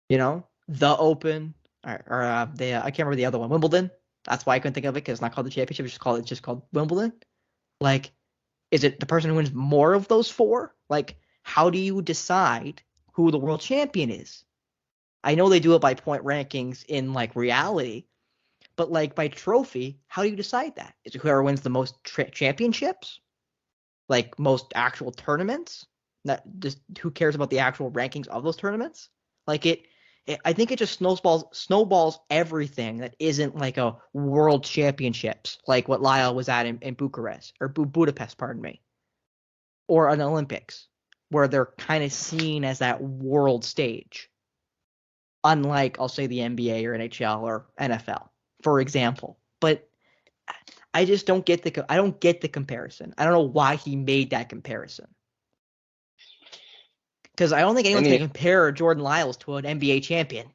the Open, or I can't remember the other one, Wimbledon. That's why I couldn't think of it, because it's not called the championship. It's just called Wimbledon. Like, is it the person who wins more of those 4? Like, how do you decide who the world champion is? I know they do it by point rankings in like reality, but like by trophy, how do you decide that? Is it whoever wins the most championships? Like, most actual tournaments? That just, who cares about the actual rankings of those tournaments? Like, I think it just snowballs everything that isn't like a world championships, like what Lyle was at in Bucharest, or Budapest, pardon me, or an Olympics, where they're kind of seen as that world stage. Unlike, I'll say, the NBA or NHL or NFL, for example. But I just don't get the comparison. I don't know why he made that comparison. Because I don't think anyone's going to compare Jordan Lyles to an NBA champion.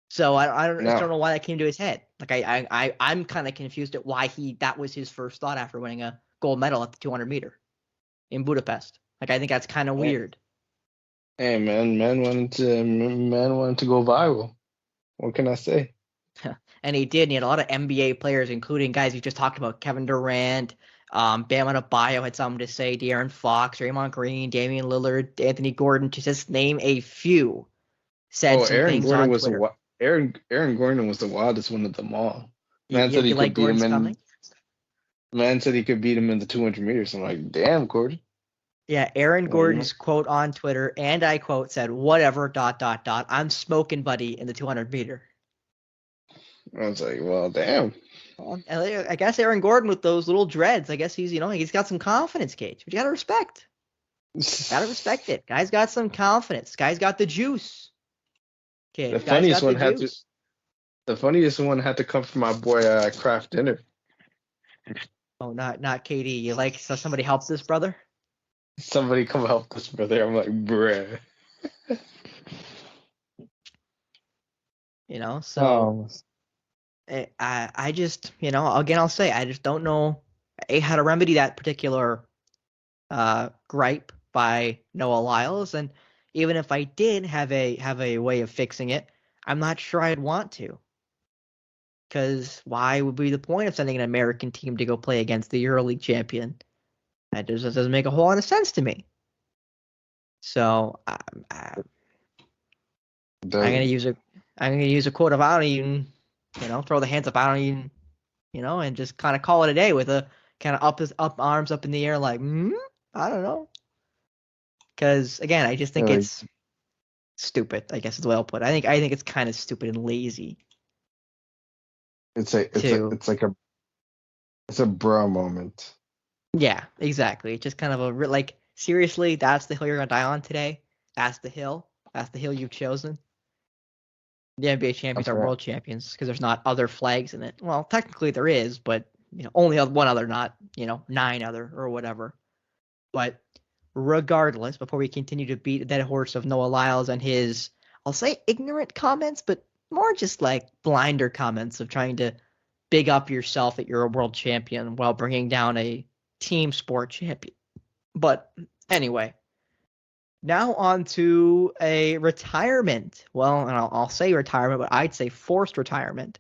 So I just don't know why that came to his head. Like, I'm kind of confused at why that was his first thought after winning a gold medal at the 200 meter in Budapest. Like, I think that's kind of weird. Hey man, man wanted to go viral. What can I say? And he did. And he had a lot of NBA players, including guys you just talked about, Kevin Durant. Bam Adebayo had something to say. De'Aaron Fox, Draymond Green, Damian Lillard, Anthony Gordon, to just name a few. Said some Aaron things Gordon on was Twitter. Aaron Gordon was the wildest one of them all. Man said he You could like beat him Gordon's in. coming? Man said he could beat him in the 200 meters. I'm like, damn, Gordon. Yeah, Aaron Well, Gordon's quote on Twitter, and I quote, said, whatever, ... I'm smoking buddy in the 200 meter. I was like, well, damn. Well, I guess Aaron Gordon with those little dreads, I guess he's got some confidence, Cage. But you gotta respect. Gotta respect it. Guy's got some confidence. Guy's got the juice. Cage. The Guy's funniest got the one had to. juice. The funniest one had to come from my boy Kraft Dinner. Oh, not KD. You like somebody help this brother? Somebody come help this brother. I'm like, bruh. So I just, again, I'll say I just don't know how to remedy that particular gripe by Noah Lyles, and even if I did have a way of fixing it, I'm not sure I'd want to. Because why would be the point of sending an American team to go play against the EuroLeague champion? That just doesn't make a whole lot of sense to me. So I'm gonna use a quote of I don't even, throw the hands up. I don't even, and just kind of call it a day with a kind of up arms up in the air like I don't know. Because again, I just think it's stupid. I guess is the way I'll put it. I think it's kind of stupid and lazy. It's a bro moment. Yeah, exactly. It's just kind of like, seriously, that's the hill you're gonna die on today. That's the hill. That's the hill you've chosen. The NBA champions are world champions because there's not other flags in it. Well, technically there is, but only one other, not 9 other or whatever. But regardless, before we continue to beat the dead horse of Noah Lyles and his, I'll say ignorant comments, but more just like blinder comments of trying to big up yourself that you're a world champion while bringing down a team sport champion. But anyway, now on to a retirement. Well, and I'll say retirement, but I'd say forced retirement,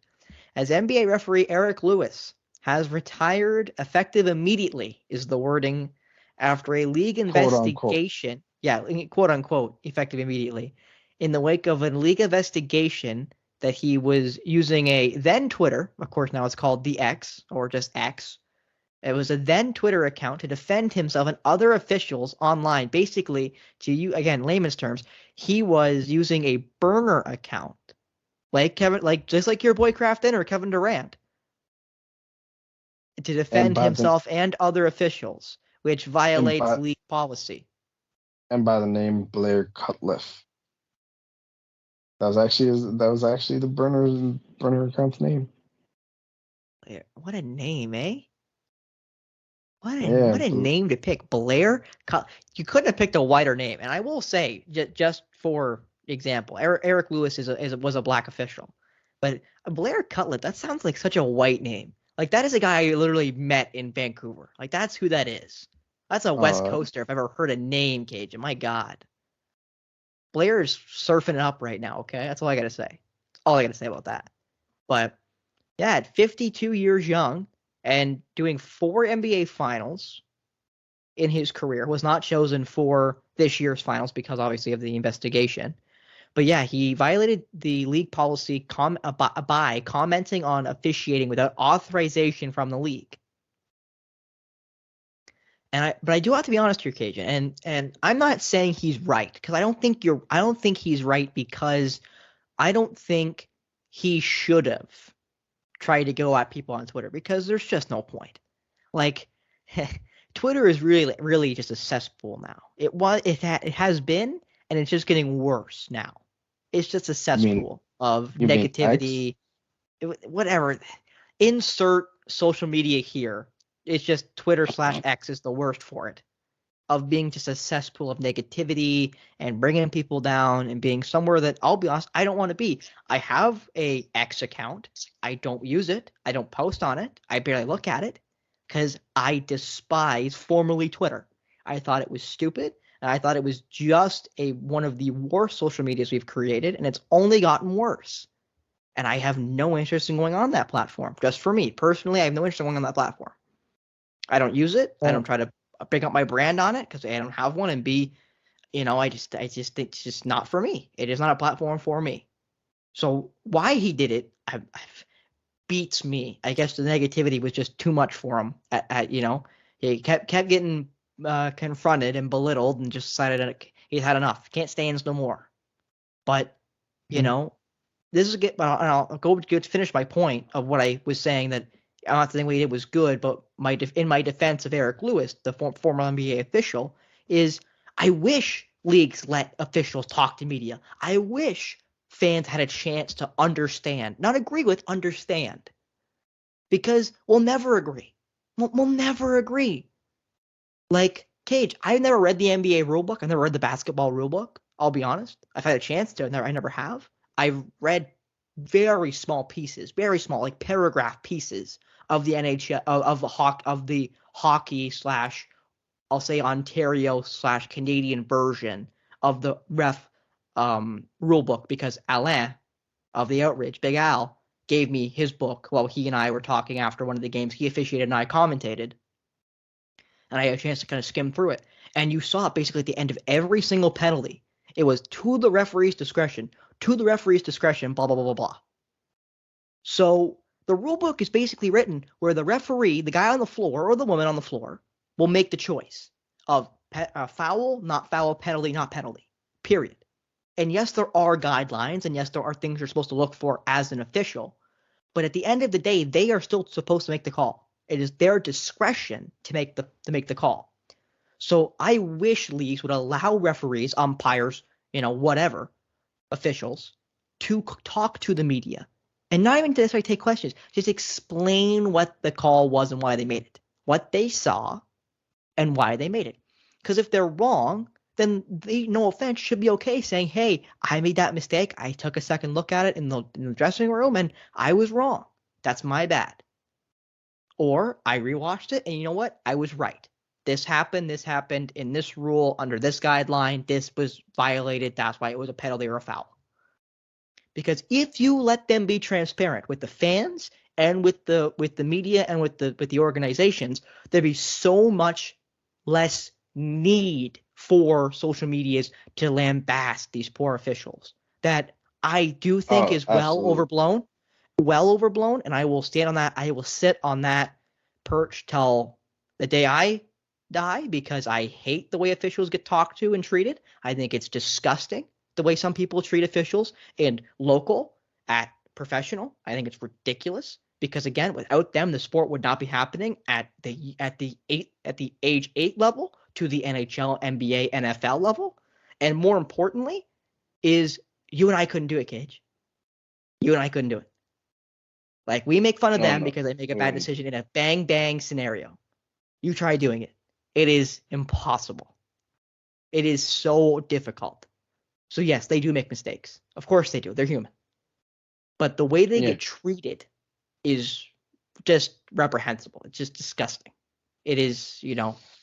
as NBA referee Eric Lewis has retired effective immediately, is the wording, after a league investigation. Yeah, quote unquote, effective immediately, in the wake of a league investigation that he was using a then Twitter, of course now it's called the X, or just X. It was a then Twitter account to defend himself and other officials online. Basically, again, layman's terms, he was using a burner account, just like your boy Kraft or Kevin Durant, to defend himself and other officials, which violates league policy. And by the name Blair Cutliff. That was actually the burner account's name. What a name, eh? What a name to pick, Blair. You couldn't have picked a whiter name. And I will say, just for example, Eric Lewis was a black official, but Blair Cutliff, that sounds like such a white name. Like, that is a guy I literally met in Vancouver. Like, that's who that is. That's a West Coaster if I've ever heard a name, Cage. My God. Blair is surfing it up right now, okay? That's all I got to say. That's all I got to say about that. But, yeah, at 52 years young and doing 4 NBA finals in his career, was not chosen for this year's finals because, obviously, of the investigation. But, yeah, he violated the league policy by commenting on officiating without authorization from the league. But I do have to be honest here, Cajun, and I'm not saying he's right, because I don't think he's right, because I don't think he should have tried to go at people on Twitter, because there's just no point. Like, Twitter is really just a cesspool now. It has been, and it's just getting worse now. It's just a cesspool of negativity. Whatever. Insert social media here. It's just Twitter/X is the worst for it, of being just a cesspool of negativity and bringing people down and being somewhere that, I'll be honest, I don't want to be. I have a X account. I don't use it. I don't post on it. I barely look at it because I despise formerly Twitter. I thought it was stupid, and I thought it was just one of the worst social medias we've created, and it's only gotten worse. And I have no interest in going on that platform. Just for me personally, I have no interest in going on that platform. I don't use it. I don't try to pick up my brand on it because A, I don't have one, and B, I just think it's just not for me. It is not a platform for me. So why he did it, beats me. I guess the negativity was just too much for him. He kept getting confronted and belittled, and just decided that he's had enough. Can't stand no more. But this is good. But I'll go to finish my point of what I was saying, that I'm not saying what he did was good, but in my defense of Eric Lewis, the former NBA official, is I wish leagues let officials talk to media. I wish fans had a chance to understand, not agree with, understand. Because we'll never agree. We'll never agree. Like, Cage, I've never read the NBA rulebook. I've never read the basketball rulebook. I'll be honest. I've had a chance to. I never have. I've read very small pieces, very small, like paragraph pieces of the NHL, of the hockey / I'll say Ontario / Canadian version of the ref rulebook, because Alain of the Outrage, Big Al, gave me his book while he and I were talking after one of the games he officiated and I commentated. And I had a chance to kind of skim through it. And you saw basically at the end of every single penalty, it was to the referee's discretion, blah, blah, blah, blah, blah. So the rule book is basically written where the referee, the guy on the floor or the woman on the floor, will make the choice of foul, not foul, penalty, not penalty, period. And yes, there are guidelines, and yes, there are things you're supposed to look for as an official. But at the end of the day, they are still supposed to make the call. It is their discretion to make the call. So I wish leagues would allow referees, umpires, whatever, officials, to talk to the media. And not even to necessarily take questions. Just explain what the call was and why they made it. What they saw and why they made it. Because if they're wrong, then they, no offense, should be okay saying, hey, I made that mistake. I took a second look at it in the dressing room and I was wrong. That's my bad. Or I rewatched it and you know what? I was right. This happened in this rule under this guideline. This was violated. That's why it was a penalty or a foul. Because if you let them be transparent with the fans and with the media and with the organizations, there'd be so much less need for social medias to lambast these poor officials that I do think is well overblown, and I will stand on that. I will sit on that perch till the day I die, because I hate the way officials get talked to and treated. I think it's disgusting the way some people treat officials in local, at professional. I think it's ridiculous, because again, without them, the sport would not be happening at the age 8 level to the NHL, NBA, NFL level. And more importantly, is you and I couldn't do it, Cage. You and I couldn't do it. Like, we make fun of them because they make a bad decision in a bang bang scenario. You try doing it. It is impossible. It is so difficult. So yes, they do make mistakes. Of course they do. They're human. But the way they get treated is just reprehensible. It's just disgusting. It is,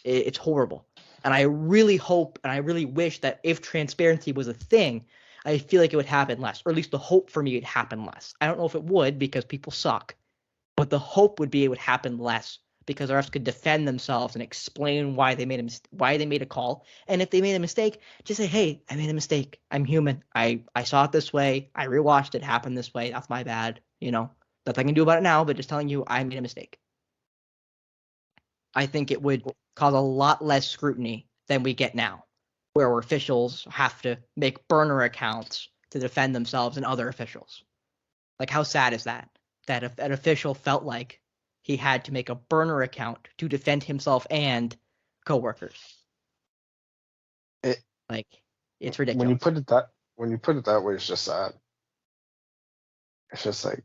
it's horrible. And I really hope and I really wish that if transparency was a thing, I feel like it would happen less, or at least the hope for me would happen less. I don't know if it would, because people suck, but the hope would be it would happen less, because the refs could defend themselves and explain why they made a call. And if they made a mistake, just say, hey, I made a mistake. I'm human. I saw it this way. I rewatched it happen this way. That's my bad. Nothing I can do about it now, but just telling you I made a mistake. I think it would cause a lot less scrutiny than we get now, where officials have to make burner accounts to defend themselves and other officials. Like, how sad is that? That if an official felt like he had to make a burner account to defend himself and coworkers. It's ridiculous. When you put it that way, it's just sad. It's just like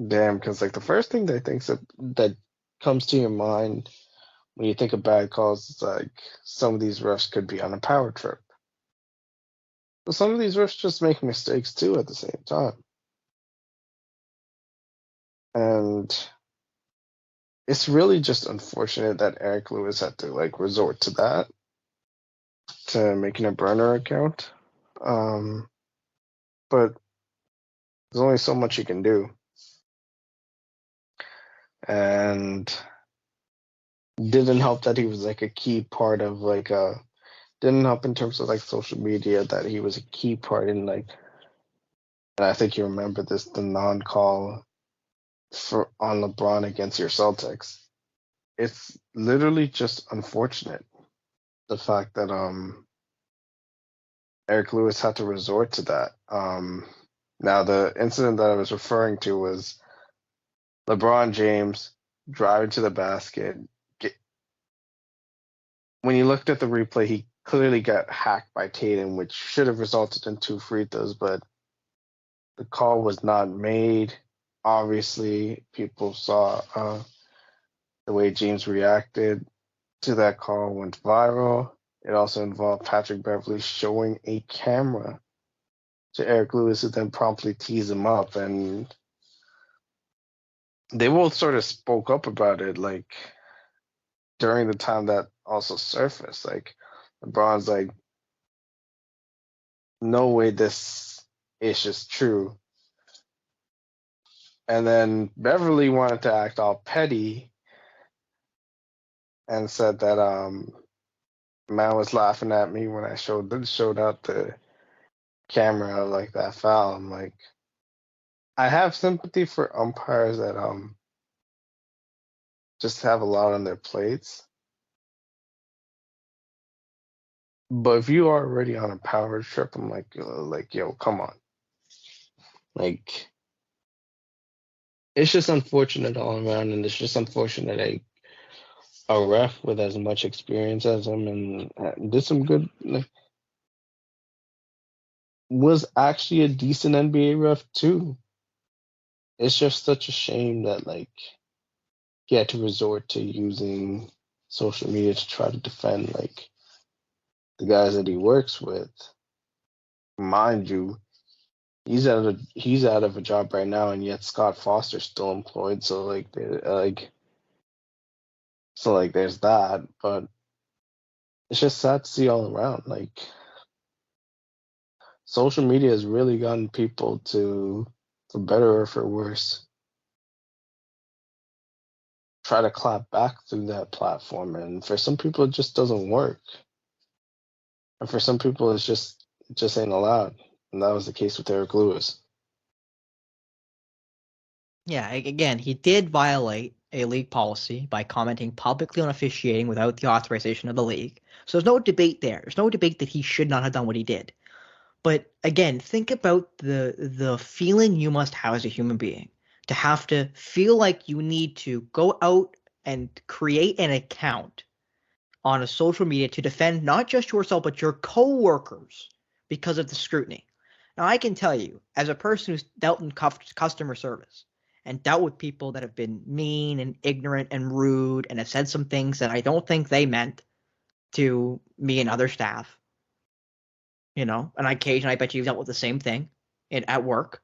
damn, because the first thing that comes to your mind when you think of bad calls is some of these refs could be on a power trip. But some of these refs just make mistakes too at the same time. And it's really just unfortunate that Eric Lewis had to resort to that, to making a burner account. But there's only so much you can do. And didn't help that he was a key part of didn't help in terms of social media that he was a key part in and I think you remember this, the non-call on LeBron against your Celtics. It's literally just unfortunate the fact that Eric Lewis had to resort to that. Now the incident that I was referring to was LeBron James driving to the basket. When you looked at the replay, he clearly got hacked by Tatum, which should have resulted in 2 free throws, but the call was not made. Obviously, people saw the way James reacted to that call went viral. It also involved Patrick Beverley showing a camera to Eric Lewis, who then promptly teased him up, and they both sort of spoke up about it, like during the time that also surfaced. Like LeBron's like, no way this is just true. And then Beverly wanted to act all petty and said that man was laughing at me when I showed out the camera of like that foul. I'm like, I have sympathy for umpires that just have a lot on their plates. But if you are already on a power trip, I'm like, yo, come on. Like, it's just unfortunate all around, and it's just unfortunate a ref with as much experience as him and did some good, like, was actually a decent NBA ref too. It's just such a shame that like he had to resort to using social media to try to defend like the guys that he works with. Mind you, he's out of a job right now, and yet Scott Foster's still employed. So there's that, but it's just sad to see all around. Like, social media has really gotten people to, for better or for worse, try to clap back through that platform. And for some people, it just doesn't work. And for some people, it just ain't allowed. And that was the case with Eric Lewis. Yeah, again, he did violate a league policy by commenting publicly on officiating without the authorization of the league. So there's no debate there. There's no debate that he should not have done what he did. But again, think about the feeling you must have as a human being to have to feel like you need to go out and create an account on a social media to defend not just yourself but your coworkers because of the scrutiny. Now, I can tell you, as a person who's dealt in customer service and dealt with people that have been mean and ignorant and rude and have said some things that I don't think they meant to me and other staff, and occasionally I bet you've dealt with the same thing at work.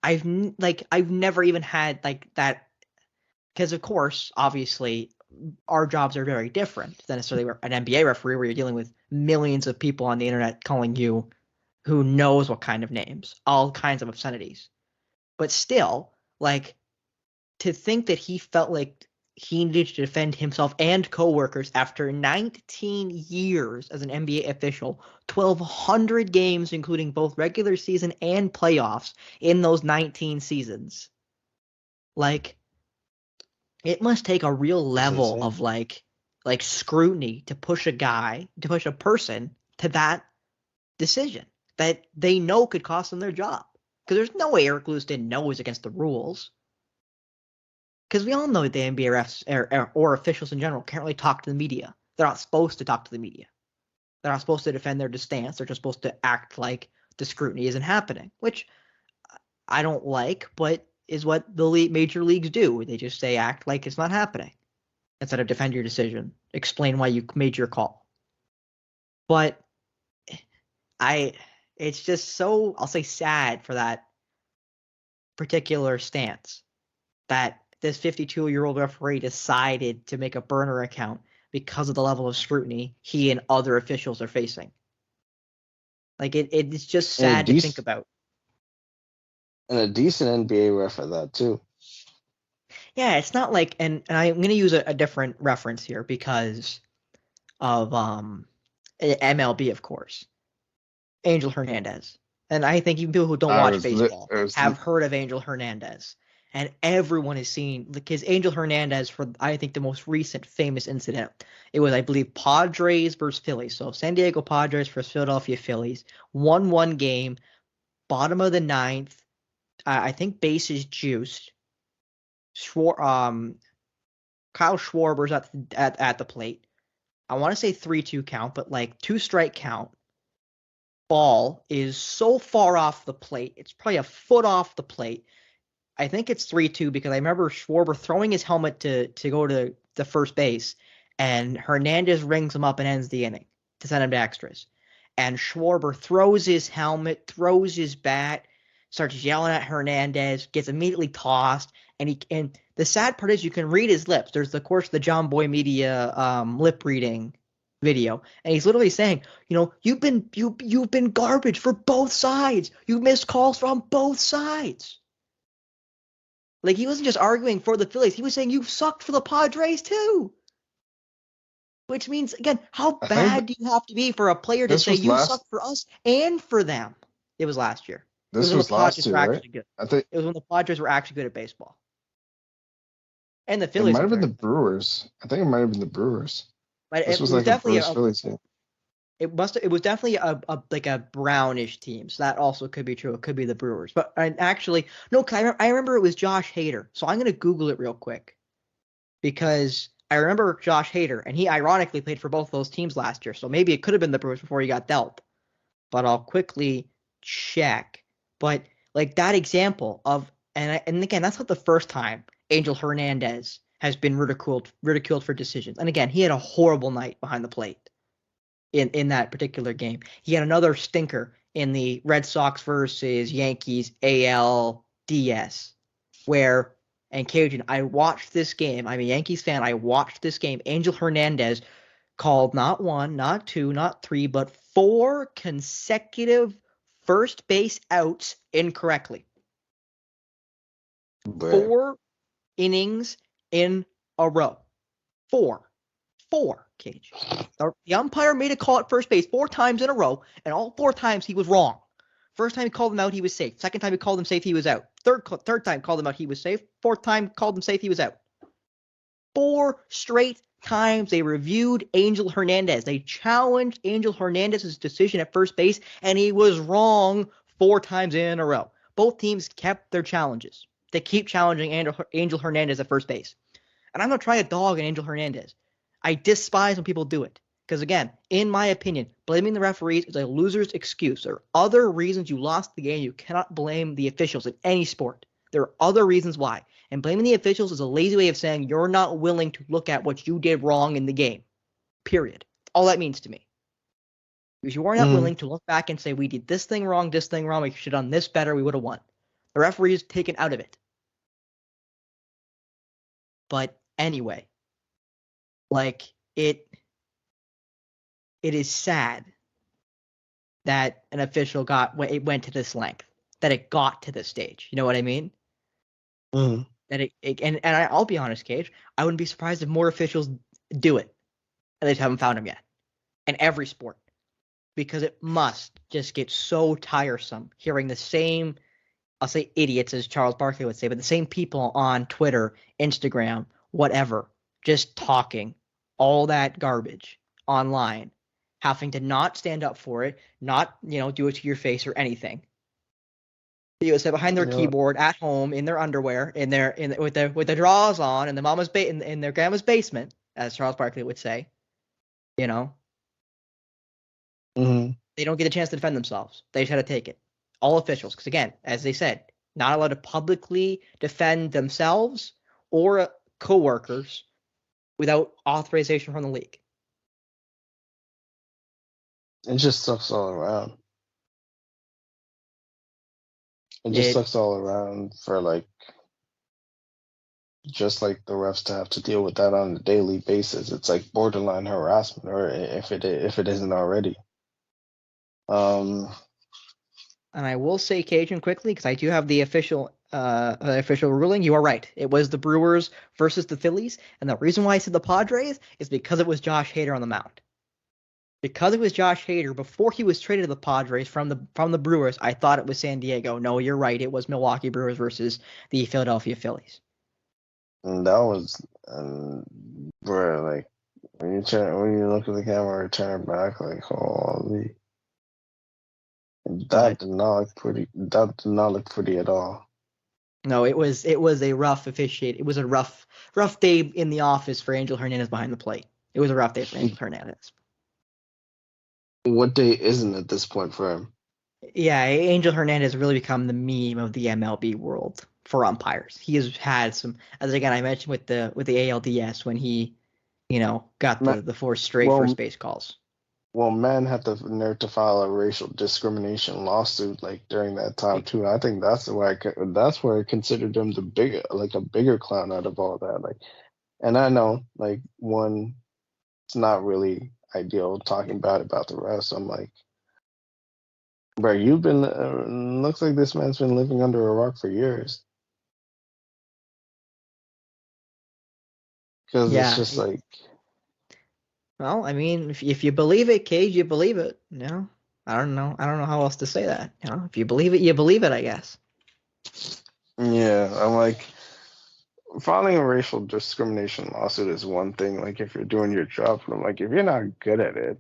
I've never even had like that, because of course, obviously, our jobs are very different than necessarily an NBA referee, where you're dealing with millions of people on the internet calling you who knows what kind of names, all kinds of obscenities. But still, like, to think that he felt like he needed to defend himself and coworkers after 19 years as an NBA official, 1,200 games, including both regular season and playoffs in those 19 seasons. Like, it must take a real level of like scrutiny to push a person to that decision that they know could cost them their job. Because there's no way Eric Lewis didn't know it was against the rules. Because we all know that the NBA refs or officials in general can't really talk to the media. They're not supposed to talk to the media. They're not supposed to defend their stance. They're just supposed to act like the scrutiny isn't happening, which I don't like, but is what the major leagues do. They just say act like it's not happening instead of defend your decision, explain why you made your call. But it's just so, I'll say, sad for that particular stance that this 52-year-old referee decided to make a burner account because of the level of scrutiny he and other officials are facing. Like, it's just sad to think about. And a decent NBA ref at that too. Yeah, it's not like, and I'm going to use a different reference here because of MLB, of course. Angel Hernandez. And I think even people who don't I watch was baseball was have heard of Angel Hernandez. And everyone has seen, because Angel Hernandez, for I think the most recent famous incident, it was, I believe, Padres versus Phillies. So San Diego Padres versus Philadelphia Phillies, 1-1 game, bottom of the ninth. I think bases juiced. Kyle Schwarber's at the plate. I want to say 3-2 count, but like 2-strike count. Ball is so far off the plate. It's probably a foot off the plate. I think it's 3-2 because I remember Schwarber throwing his helmet to go to the first base, and Hernandez rings him up and ends the inning to send him to extras. And Schwarber throws his helmet, throws his bat, starts yelling at Hernandez, gets immediately tossed, and the sad part is you can read his lips. There's, of course, the John Boy Media lip reading video, and he's literally saying, you've been garbage for both sides. You missed calls from both sides. Like, he wasn't just arguing for the Phillies. He was saying, you sucked for the Padres, too. Which means, again, how bad do you have to be for a player to say you suck for us and for them? It was last year. This was last year, right? Good. I think it was when the Padres were actually good at baseball. And the it Phillies. might have been the Brewers. I think it might have been the Brewers. But this was like a Brewers-Phillies game. It was definitely a brownish team, so that also could be true. It could be the Brewers, but actually no. I remember it was Josh Hader, so I'm gonna Google it real quick because I remember Josh Hader, and he ironically played for both those teams last year, so maybe it could have been the Brewers before he got dealt. But I'll quickly check. But like that example of and again, that's not the first time Angel Hernandez has been ridiculed for decisions. And again, he had a horrible night behind the plate. In that particular game, he had another stinker in the Red Sox versus Yankees ALDS, where, and Cajun, I watched this game. I'm a Yankees fan. I watched this game. Angel Hernandez called not 1, not 2, not 3, but 4 consecutive first base outs incorrectly. But 4 innings in a row. 4, Cage. The umpire made a call at first base 4 times in a row, and all 4 times he was wrong. First time he called him out, he was safe. Second time he called him safe, he was out. Third time called him out, he was safe. Fourth time called him safe, he was out. 4 straight times they reviewed Angel Hernandez. They challenged Angel Hernandez's decision at first base, and he was wrong 4 times in a row. Both teams kept their challenges. They keep challenging Angel Hernandez at first base. And I'm not trying to dog on Angel Hernandez. I despise when people do it. Because again, in my opinion, blaming the referees is a loser's excuse. There are other reasons you lost the game. You cannot blame the officials in any sport. There are other reasons why. And blaming the officials is a lazy way of saying you're not willing to look at what you did wrong in the game. Period. All that means to me. Because you are not willing to look back and say, we did this thing wrong, we should have done this better, we would have won. The referee is taken out of it. But anyway, like, it is sad that an official went to this length, that it got to this stage. You know what I mean? Mm. That I'll be honest, Cage, I wouldn't be surprised if more officials do it, and they just haven't found them yet. In every sport, because it must just get so tiresome hearing the same, I'll say idiots as Charles Barkley would say, but the same people on Twitter, Instagram, whatever, just talking all that garbage online, having to not stand up for it, not, do it to your face or anything. Sit behind their keyboard at home in their underwear, with the drawers on, in the mama's in their grandma's basement, as Charles Barkley would say. Mm-hmm. They don't get a chance to defend themselves. They just had to take it. All officials, because again, as they said, not allowed to publicly defend themselves or co-workers without authorization from the league. It just sucks all around. It just sucks all around for just like the refs to have to deal with that on a daily basis. It's like borderline harassment, or if it isn't already. And I will say, Cajun, quickly, because I do have the official ruling. You are right. It was the Brewers versus the Phillies, and the reason why I said the Padres is because it was Josh Hader on the mound. Because it was Josh Hader before he was traded to the Padres from the Brewers, I thought it was San Diego. No, you're right. It was Milwaukee Brewers versus the Philadelphia Phillies. And that was, bro, like when you look at the camera, turn back, like holy, that did not look pretty. That did not look pretty at all. No, it was a rough officiate. It was a rough day in the office for Angel Hernandez behind the plate. It was a rough day for Angel Hernandez. What day isn't at this point for him? Yeah, Angel Hernandez has really become the meme of the MLB world for umpires. He has had some, as again I mentioned with the ALDS when he, got the four straight first base calls. Well, man had the nerve to file a racial discrimination lawsuit like during that time too. I think that's where I considered him a bigger clown out of all that. Like, and I know like one, it's not really ideal talking bad about the rest. I'm like, bro, you've been looks like this man's been living under a rock for years. Because it's just like, well, I mean, if you believe it, Cage, you believe it. I don't know how else to say that. If you believe it, you believe it, I guess. yeah, I'm like, filing a racial discrimination lawsuit is one thing. Like if you're doing your job, but I'm like, if you're not good at it,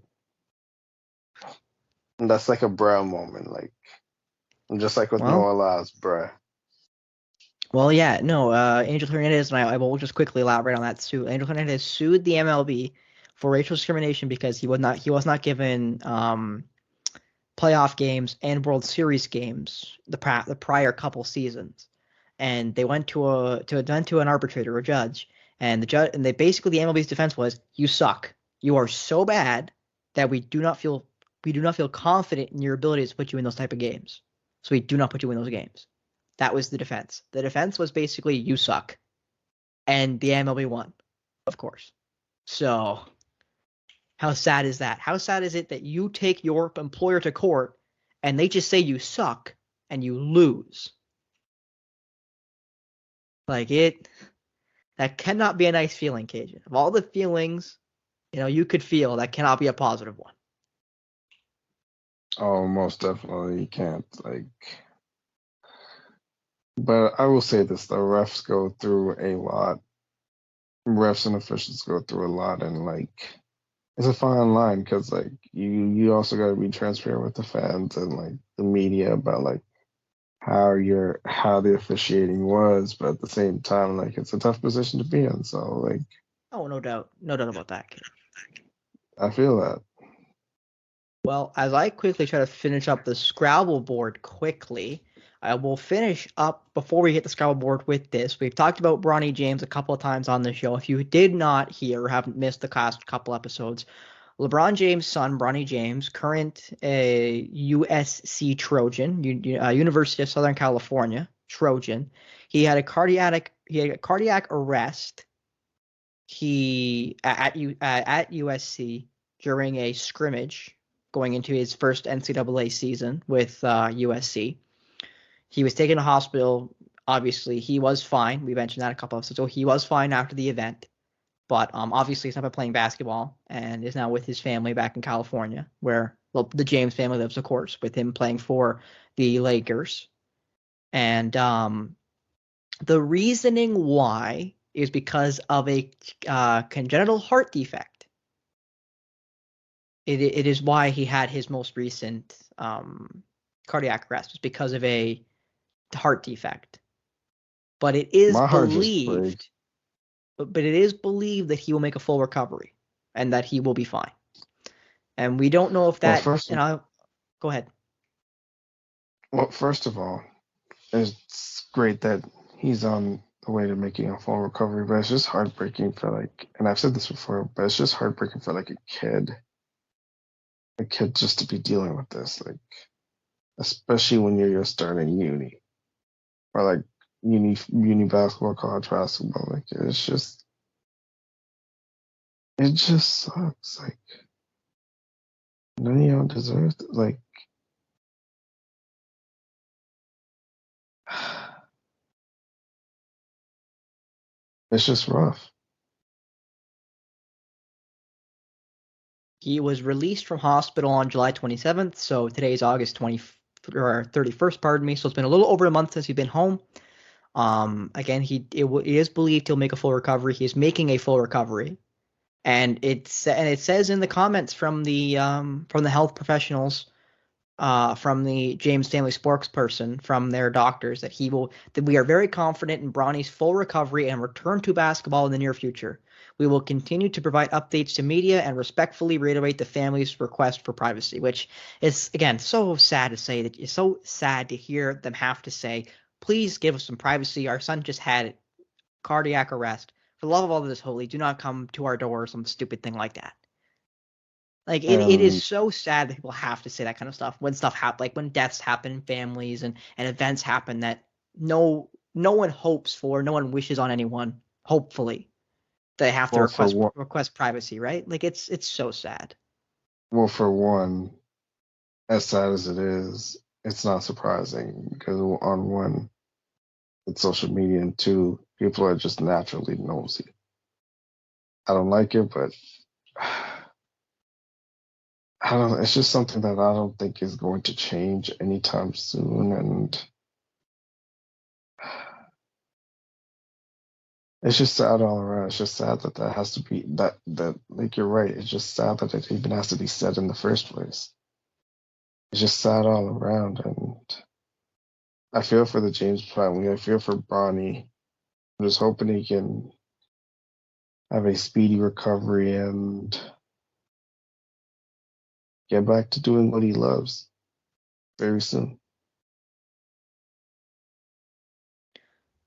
that's like a bruh moment. Like, just like with Noah Lyles, bruh. Well, yeah, no, Angel Hernandez, and I will just quickly elaborate on that suit. Angel Hernandez sued the MLB for racial discrimination because he was not given playoff games and World Series games the prior couple seasons, and they went to an arbitrator, a judge, and the MLB's defense was, you suck, you are so bad that we do not feel confident in your ability to put you in those type of games, so we do not put you in those games. That was the defense. The defense was basically, you suck. And the MLB won, of course. So, how sad is that? How sad is it that you take your employer to court and they just say you suck and you lose? Like, that cannot be a nice feeling, Cajun. Of all the feelings, you could feel, that cannot be a positive one. Oh, most definitely you can't. Like, but I will say this: the refs go through a lot. Refs and officials go through a lot, and like, it's a fine line because like you also got to be transparent with the fans and like the media about like how the officiating was, but at the same time, like it's a tough position to be in. So like, oh, no doubt about that, Cajun. I feel that. Well, as I quickly try to finish up the Scrabble board quickly, I will finish up before we hit the Scrabble board with this. We've talked about Bronny James a couple of times on the show. If you did not hear or haven't missed the past couple episodes, LeBron James' son, Bronny James, current USC Trojan, University of Southern California Trojan, he had a cardiac arrest. At USC during a scrimmage going into his first NCAA season with USC. He was taken to hospital. Obviously, he was fine. We mentioned that a couple of episodes ago. He was fine after the event, but obviously he's not been playing basketball and is now with his family back in California, where the James family lives, of course, with him playing for the Lakers. And the reasoning why is because of a congenital heart defect. It is why he had his most recent cardiac arrest, was because of a heart defect. But it is believed, but it is believed that he will make a full recovery and that he will be fine. And we don't know if that. Go ahead. Well, first of all, it's great that he's on the way to making a full recovery, but it's just heartbreaking for like, and I've said this before, but it's just heartbreaking for like a kid just to be dealing with this, like, especially when you're starting uni or like uni basketball, college basketball. Like, it just sucks. Like, none of y'all deserve it. Like, it's just rough. He was released from hospital on July 27th, so today is August 31st, pardon me. So it's been a little over a month since he's been home. Again, it is believed he'll make a full recovery. He is making a full recovery, and it says in the comments from the health professionals, from the James Stanley spokesperson, from their doctors, that we are very confident in Bronny's full recovery and return to basketball in the near future. We will continue to provide updates to media and respectfully reiterate the family's request for privacy, which is, again, so sad to say. That it's so sad to hear them have to say, please give us some privacy. Our son just had cardiac arrest. For the love of all that is holy, do not come to our door or some stupid thing like that. Like, it is so sad that people have to say that kind of stuff when stuff happen, like when deaths happen in families and events happen that no one hopes for, no one wishes on anyone, hopefully. They have to request privacy, right? Like, it's so sad. Well, for one, as sad as it is, it's not surprising because on one, it's social media, and two, people are just naturally nosy. I don't like it, but I don't know. It's just something that I don't think is going to change anytime soon, and it's just sad all around. It's just sad that has to be that like you're right. It's just sad that it even has to be said in the first place. It's just sad all around, and I feel for the James family. I feel for Bronny. I'm just hoping he can have a speedy recovery and get back to doing what he loves very soon.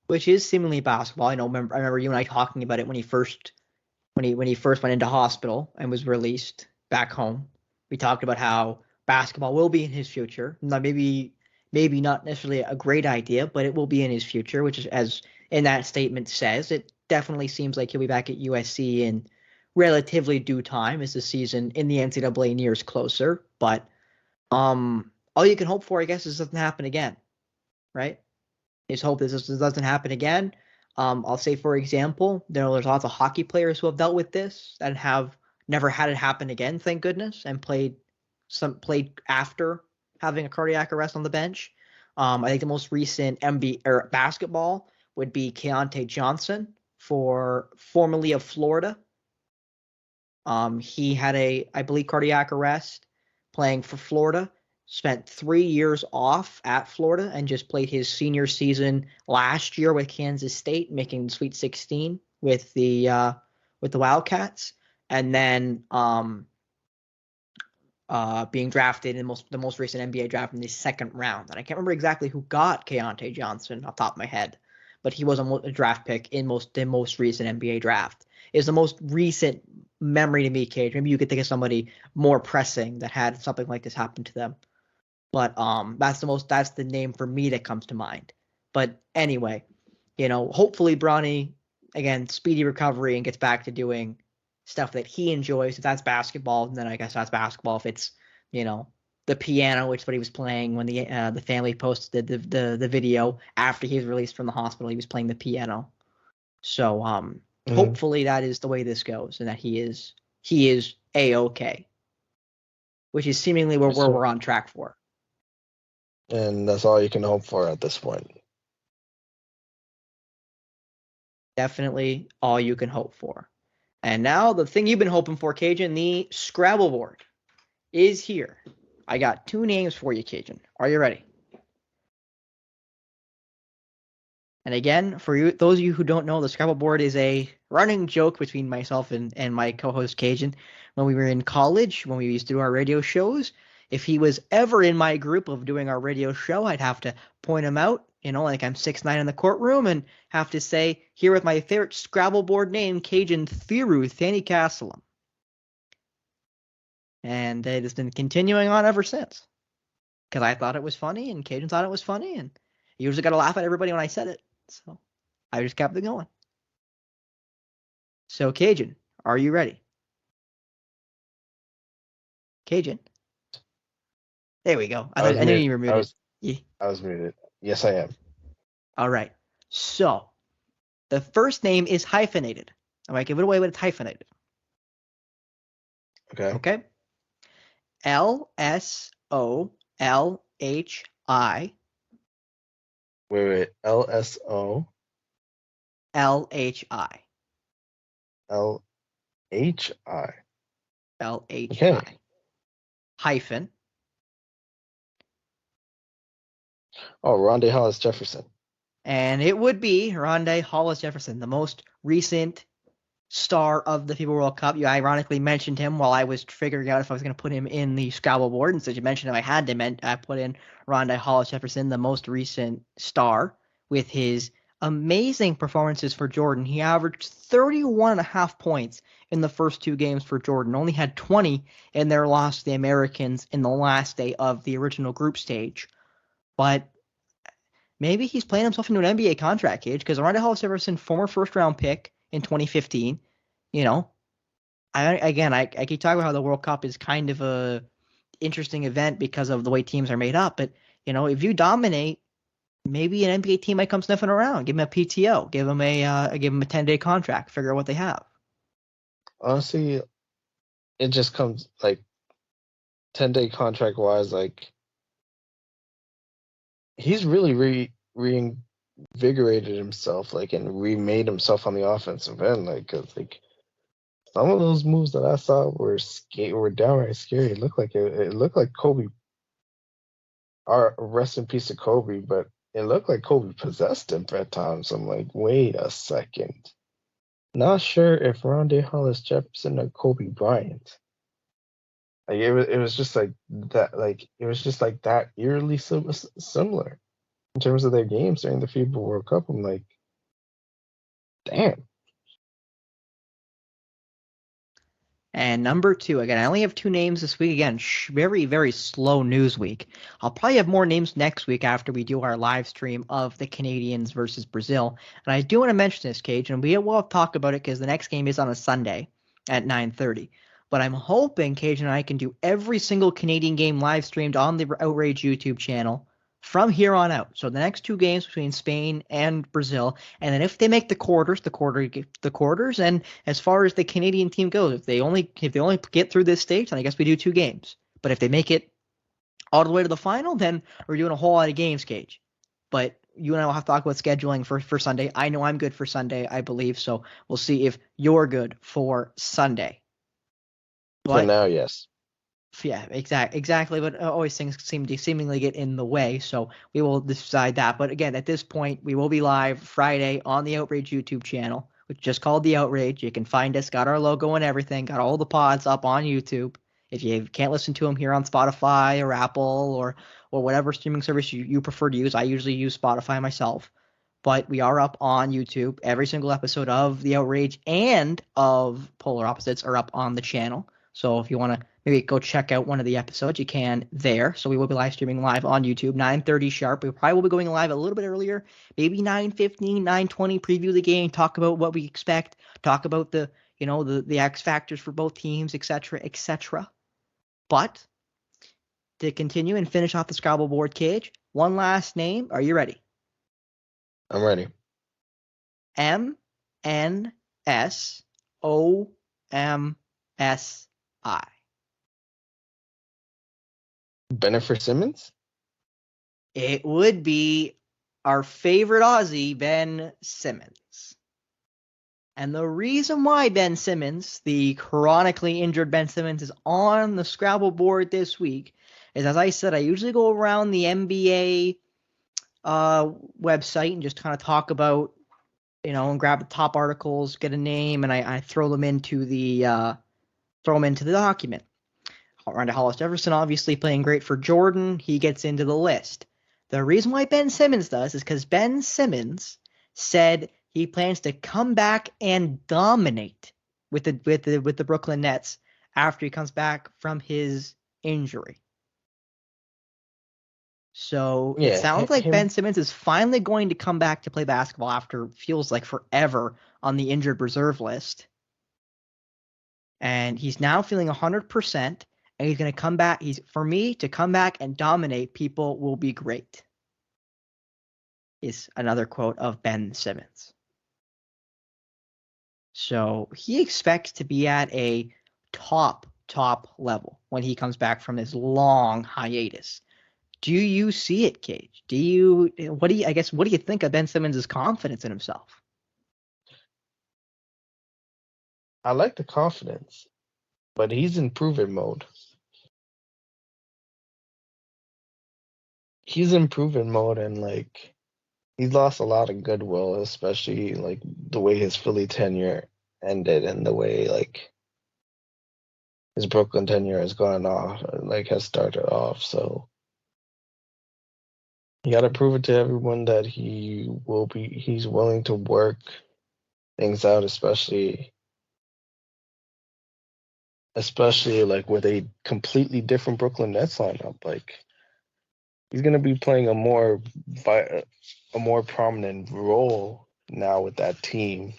Which is seemingly basketball. I remember you and I talking about it when he first went into hospital and was released back home. We talked about how basketball will be in his future. Now, maybe not necessarily a great idea, but it will be in his future, which is, as in that statement says, it definitely seems like he'll be back at USC in relatively due time as the season in the NCAA nears closer. But all you can hope for, I guess, is it doesn't happen again, right? Is hope that this doesn't happen again. I'll say, for example, there's lots of hockey players who have dealt with this and have never had it happen again, thank goodness, and played after having a cardiac arrest on the bench. I think the most recent NBA or basketball would be Keontae Johnson, formerly of Florida. He had I believe, cardiac arrest playing for Florida. Spent 3 years off at Florida and just played his senior season last year with Kansas State, making the Sweet 16 with the Wildcats, and then being drafted in the most recent NBA draft in the second round. And I can't remember exactly who got Keontae Johnson off the top of my head, but he was a draft pick in the most recent NBA draft. Is the most recent memory to me, Cage. Maybe you could think of somebody more pressing that had something like this happen to them. But that's the name for me that comes to mind. But anyway, hopefully Bronny, again, speedy recovery and gets back to doing stuff that he enjoys. If that's basketball, then I guess that's basketball. If it's, the piano, which is what he was playing when the family posted the video after he was released from the hospital, he was playing the piano. So hopefully that is the way this goes, and that he is A-okay, which is seemingly where we're on track for. And that's all you can hope for at this point. Definitely all you can hope for. And now the thing you've been hoping for, Cajun, the Scrabble board is here. I got 2 names for you, Cajun. Are you ready? And again, for those of you who don't know, the Scrabble board is a running joke between myself and my co-host Cajun. When we were in college, when we used to do our radio shows, if he was ever in my group of doing our radio show, I'd have to point him out, like I'm 6'9" in the courtroom, and have to say, here with my favorite Scrabble board name, Cajun Thiru Thanicastlum. And it has been continuing on ever since. Because I thought it was funny, and Cajun thought it was funny, and you usually got to laugh at everybody when I said it. So I just kept it going. So, Cajun, are you ready? Cajun? There we go. I knew you were muted. I was muted. Yes, I am. All right. So, the first name is hyphenated. I might give it away, but it's hyphenated. Okay. Okay. LSOLHI. Wait. LSO LHI. LHI. Okay. LHI. Hyphen. Oh, Rondé Hollis Jefferson. And it would be Rondé Hollis Jefferson, the most recent star of the FIBA World Cup. You ironically mentioned him while I was figuring out if I was going to put him in the Scrabble board. And since you mentioned him, I had to I put in Rondé Hollis Jefferson, the most recent star, with his amazing performances for Jordan. He averaged 31.5 points in the first two games for Jordan, only had 20 in their loss to the Americans in the last day of the original group stage. But maybe he's playing himself into an NBA contract, Cage, because Rondé Hollis Jefferson, former first-round pick in 2015, you know, I keep talking about how the World Cup is kind of a interesting event because of the way teams are made up. But if you dominate, maybe an NBA team might come sniffing around. Give him a PTO. Give him a 10-day contract. Figure out what they have. Honestly, it just comes like 10-day contract wise. Like he's really reinvigorated himself, like and remade himself on the offensive end. Like, 'cause, like some of those moves that I saw were downright scary. It looked like Kobe. Rest in peace to Kobe, but it looked like Kobe possessed him at times. I'm like, wait a second. Not sure if Rondé Hollis Jefferson or Kobe Bryant. Like it was just like that. Like it was just like that eerily similar in terms of their games during the FIBA World Cup. I'm like, damn. And number two, again, I only have two names this week. Again, very, very slow news week. I'll probably have more names next week after we do our live stream of the Canadians versus Brazil. And I do want to mention this, Cage, and we will talk about it because the next game is on a Sunday at 9:30. But I'm hoping Cage and I can do every single Canadian game live streamed on the Outrage YouTube channel from here on out. So the next two games between Spain and Brazil, and then if they make the quarters, and as far as the Canadian team goes, if they only get through this stage, then I guess we do two games. But if they make it all the way to the final, then we're doing a whole lot of games, Cage. But you and I will have to talk about scheduling for Sunday. I know I'm good for Sunday, I believe. So we'll see if you're good for Sunday. For now, yes. Yeah, exactly. But always things seemingly get in the way, so we will decide that. But again, at this point, we will be live Friday on the Outrage YouTube channel, which is just called the Outrage. You can find us, got our logo and everything, got all the pods up on YouTube. If you can't listen to them here on Spotify or Apple or whatever streaming service you prefer to use, I usually use Spotify myself. But we are up on YouTube. Every single episode of the Outrage and of Polar Opposites are up on the channel. So if you want to maybe go check out one of the episodes, you can there. So we will be live streaming live on YouTube, 9:30 sharp. We probably will be going live a little bit earlier, maybe 9:15, 9:20, preview the game, talk about what we expect, talk about the X factors for both teams, etc., etc. But to continue and finish off the Scrabble board, Cage, one last name. Are you ready? I'm ready. MNSOMSI. Bennifer Simmons? It would be our favorite Aussie, Ben Simmons. And the reason why Ben Simmons, the chronically injured Ben Simmons, is on the Scrabble board this week is, as I said, I usually go around the NBA website and just kind of talk about, and grab the top articles, get a name, and I throw them into the document. Rondé Hollis Jefferson obviously playing great for Jordan. He gets into the list. The reason why Ben Simmons does is because Ben Simmons said he plans to come back and dominate with the Brooklyn Nets after he comes back from his injury. So it sounds like Ben Simmons is finally going to come back to play basketball after feels like forever on the injured reserve list. And he's now feeling 100%. And he's going to come back. For me to come back and dominate, people will be great. Is another quote of Ben Simmons. So he expects to be at a top top level when he comes back from this long hiatus. Do you see it, Cage? What do you think of Ben Simmons' confidence in himself? I like the confidence, but he's in proven mode. He's in proven mode, and like he's lost a lot of goodwill, especially like the way his Philly tenure ended and the way like his Brooklyn tenure has gone off, like has started off. So you got to prove it to everyone that he's willing to work things out, especially like with a completely different Brooklyn Nets lineup. Like he's gonna be playing a more prominent role now with that team,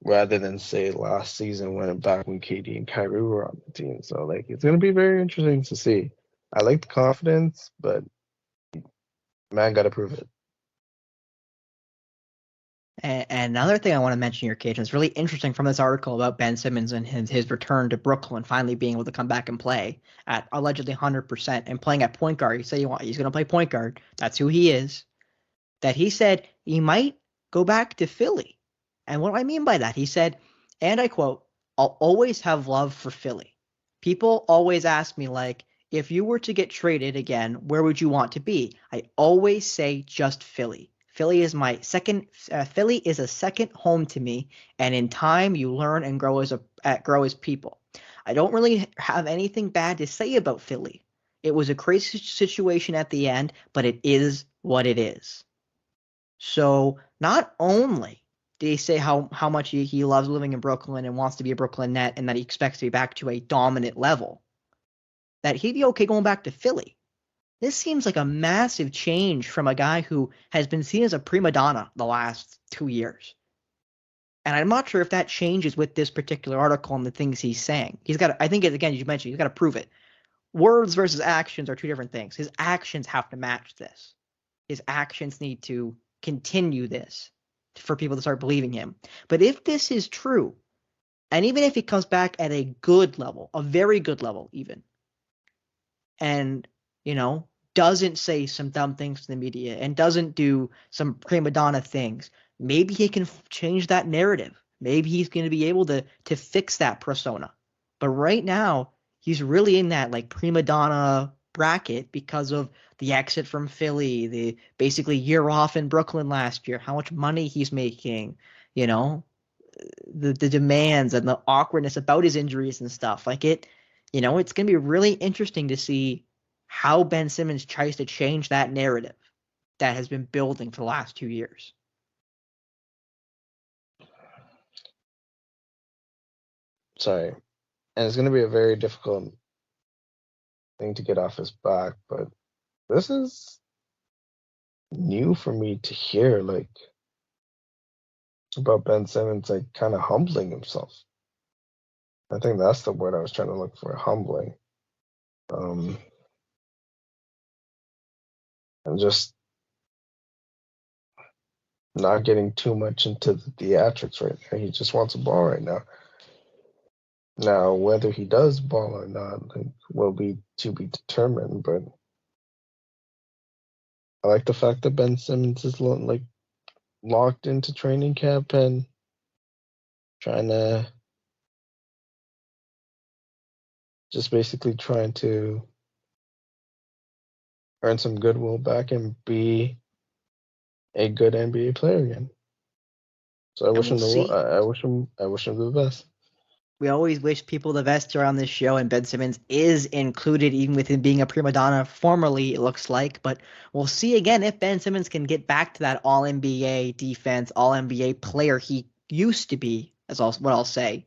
rather than say last season when KD and Kyrie were on the team. So like it's gonna be very interesting to see. I like the confidence, but man, gotta prove it. And another thing I want to mention here, Cage, it's really interesting from this article about Ben Simmons and his return to Brooklyn, finally being able to come back and play at allegedly 100% and playing at point guard. You say he's going to play point guard. That's who he is. That he said he might go back to Philly. And what do I mean by that? He said, and I quote, "I'll always have love for Philly. People always ask me, like, if you were to get traded again, where would you want to be? I always say just Philly. Philly is my second. Philly is a second home to me, and in time, you learn and grow as people. I don't really have anything bad to say about Philly. It was a crazy situation at the end, but it is what it is." So not only did he say how much he loves living in Brooklyn and wants to be a Brooklyn Net, and that he expects to be back to a dominant level, that he'd be okay going back to Philly. This seems like a massive change from a guy who has been seen as a prima donna the last 2 years. And I'm not sure if that changes with this particular article and the things he's saying. I think, again, you mentioned, he's got to prove it. Words versus actions are two different things. His actions have to match this. His actions need to continue this for people to start believing him. But if this is true, and even if he comes back at a good level, a very good level even, and doesn't say some dumb things to the media and doesn't do some prima donna things, maybe he can change that narrative. Maybe he's going to be able to fix that persona. But right now, he's really in that like prima donna bracket because of the exit from Philly, the basically year off in Brooklyn last year, how much money he's making, the demands and the awkwardness about his injuries and stuff. Like it's going to be really interesting to see how Ben Simmons tries to change that narrative that has been building for the last 2 years. Sorry. And it's going to be a very difficult thing to get off his back, but this is new for me to hear, like, about Ben Simmons, like, kind of humbling himself. I think that's the word I was trying to look for, humbling. And just not getting too much into the theatrics right now. He just wants a ball right now. Now, whether he does ball or not, like, will be to be determined. But I like the fact that Ben Simmons is like locked into training camp and trying to earn some goodwill back and be a good NBA player again. So I wish him the best. We always wish people the best here on this show, and Ben Simmons is included, even with him being a prima donna formerly, it looks like. But we'll see again if Ben Simmons can get back to that All-NBA defense, All-NBA player he used to be, as what I'll say,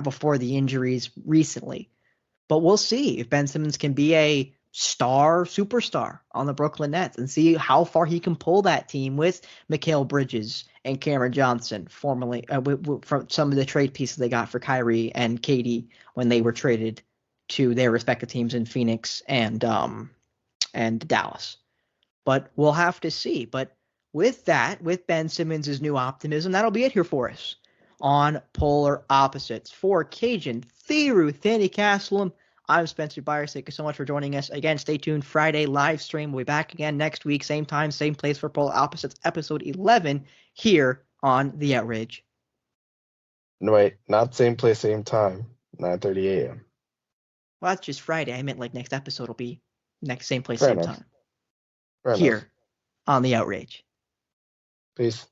before the injuries recently. But we'll see if Ben Simmons can be a superstar on the Brooklyn Nets and see how far he can pull that team with Mikal Bridges and Cameron Johnson, formerly from some of the trade pieces they got for Kyrie and KD when they were traded to their respective teams in Phoenix and Dallas. But we'll have to see. But with Ben Simmons' new optimism, that'll be it here for us on Polar Opposites. For Cajun Thiru Thandy Castlem, I'm Spencer Byers. Thank you so much for joining us. Again, stay tuned. Friday live stream. We'll be back again next week. Same time, same place for Polar Opposites, episode 11 here on The Outrage. No, wait, not same place, same time, 9:30 a.m. Well, that's just Friday. I meant like next episode will be next same place, Fair same enough. time. Fair Here enough. on The Outrage. Peace.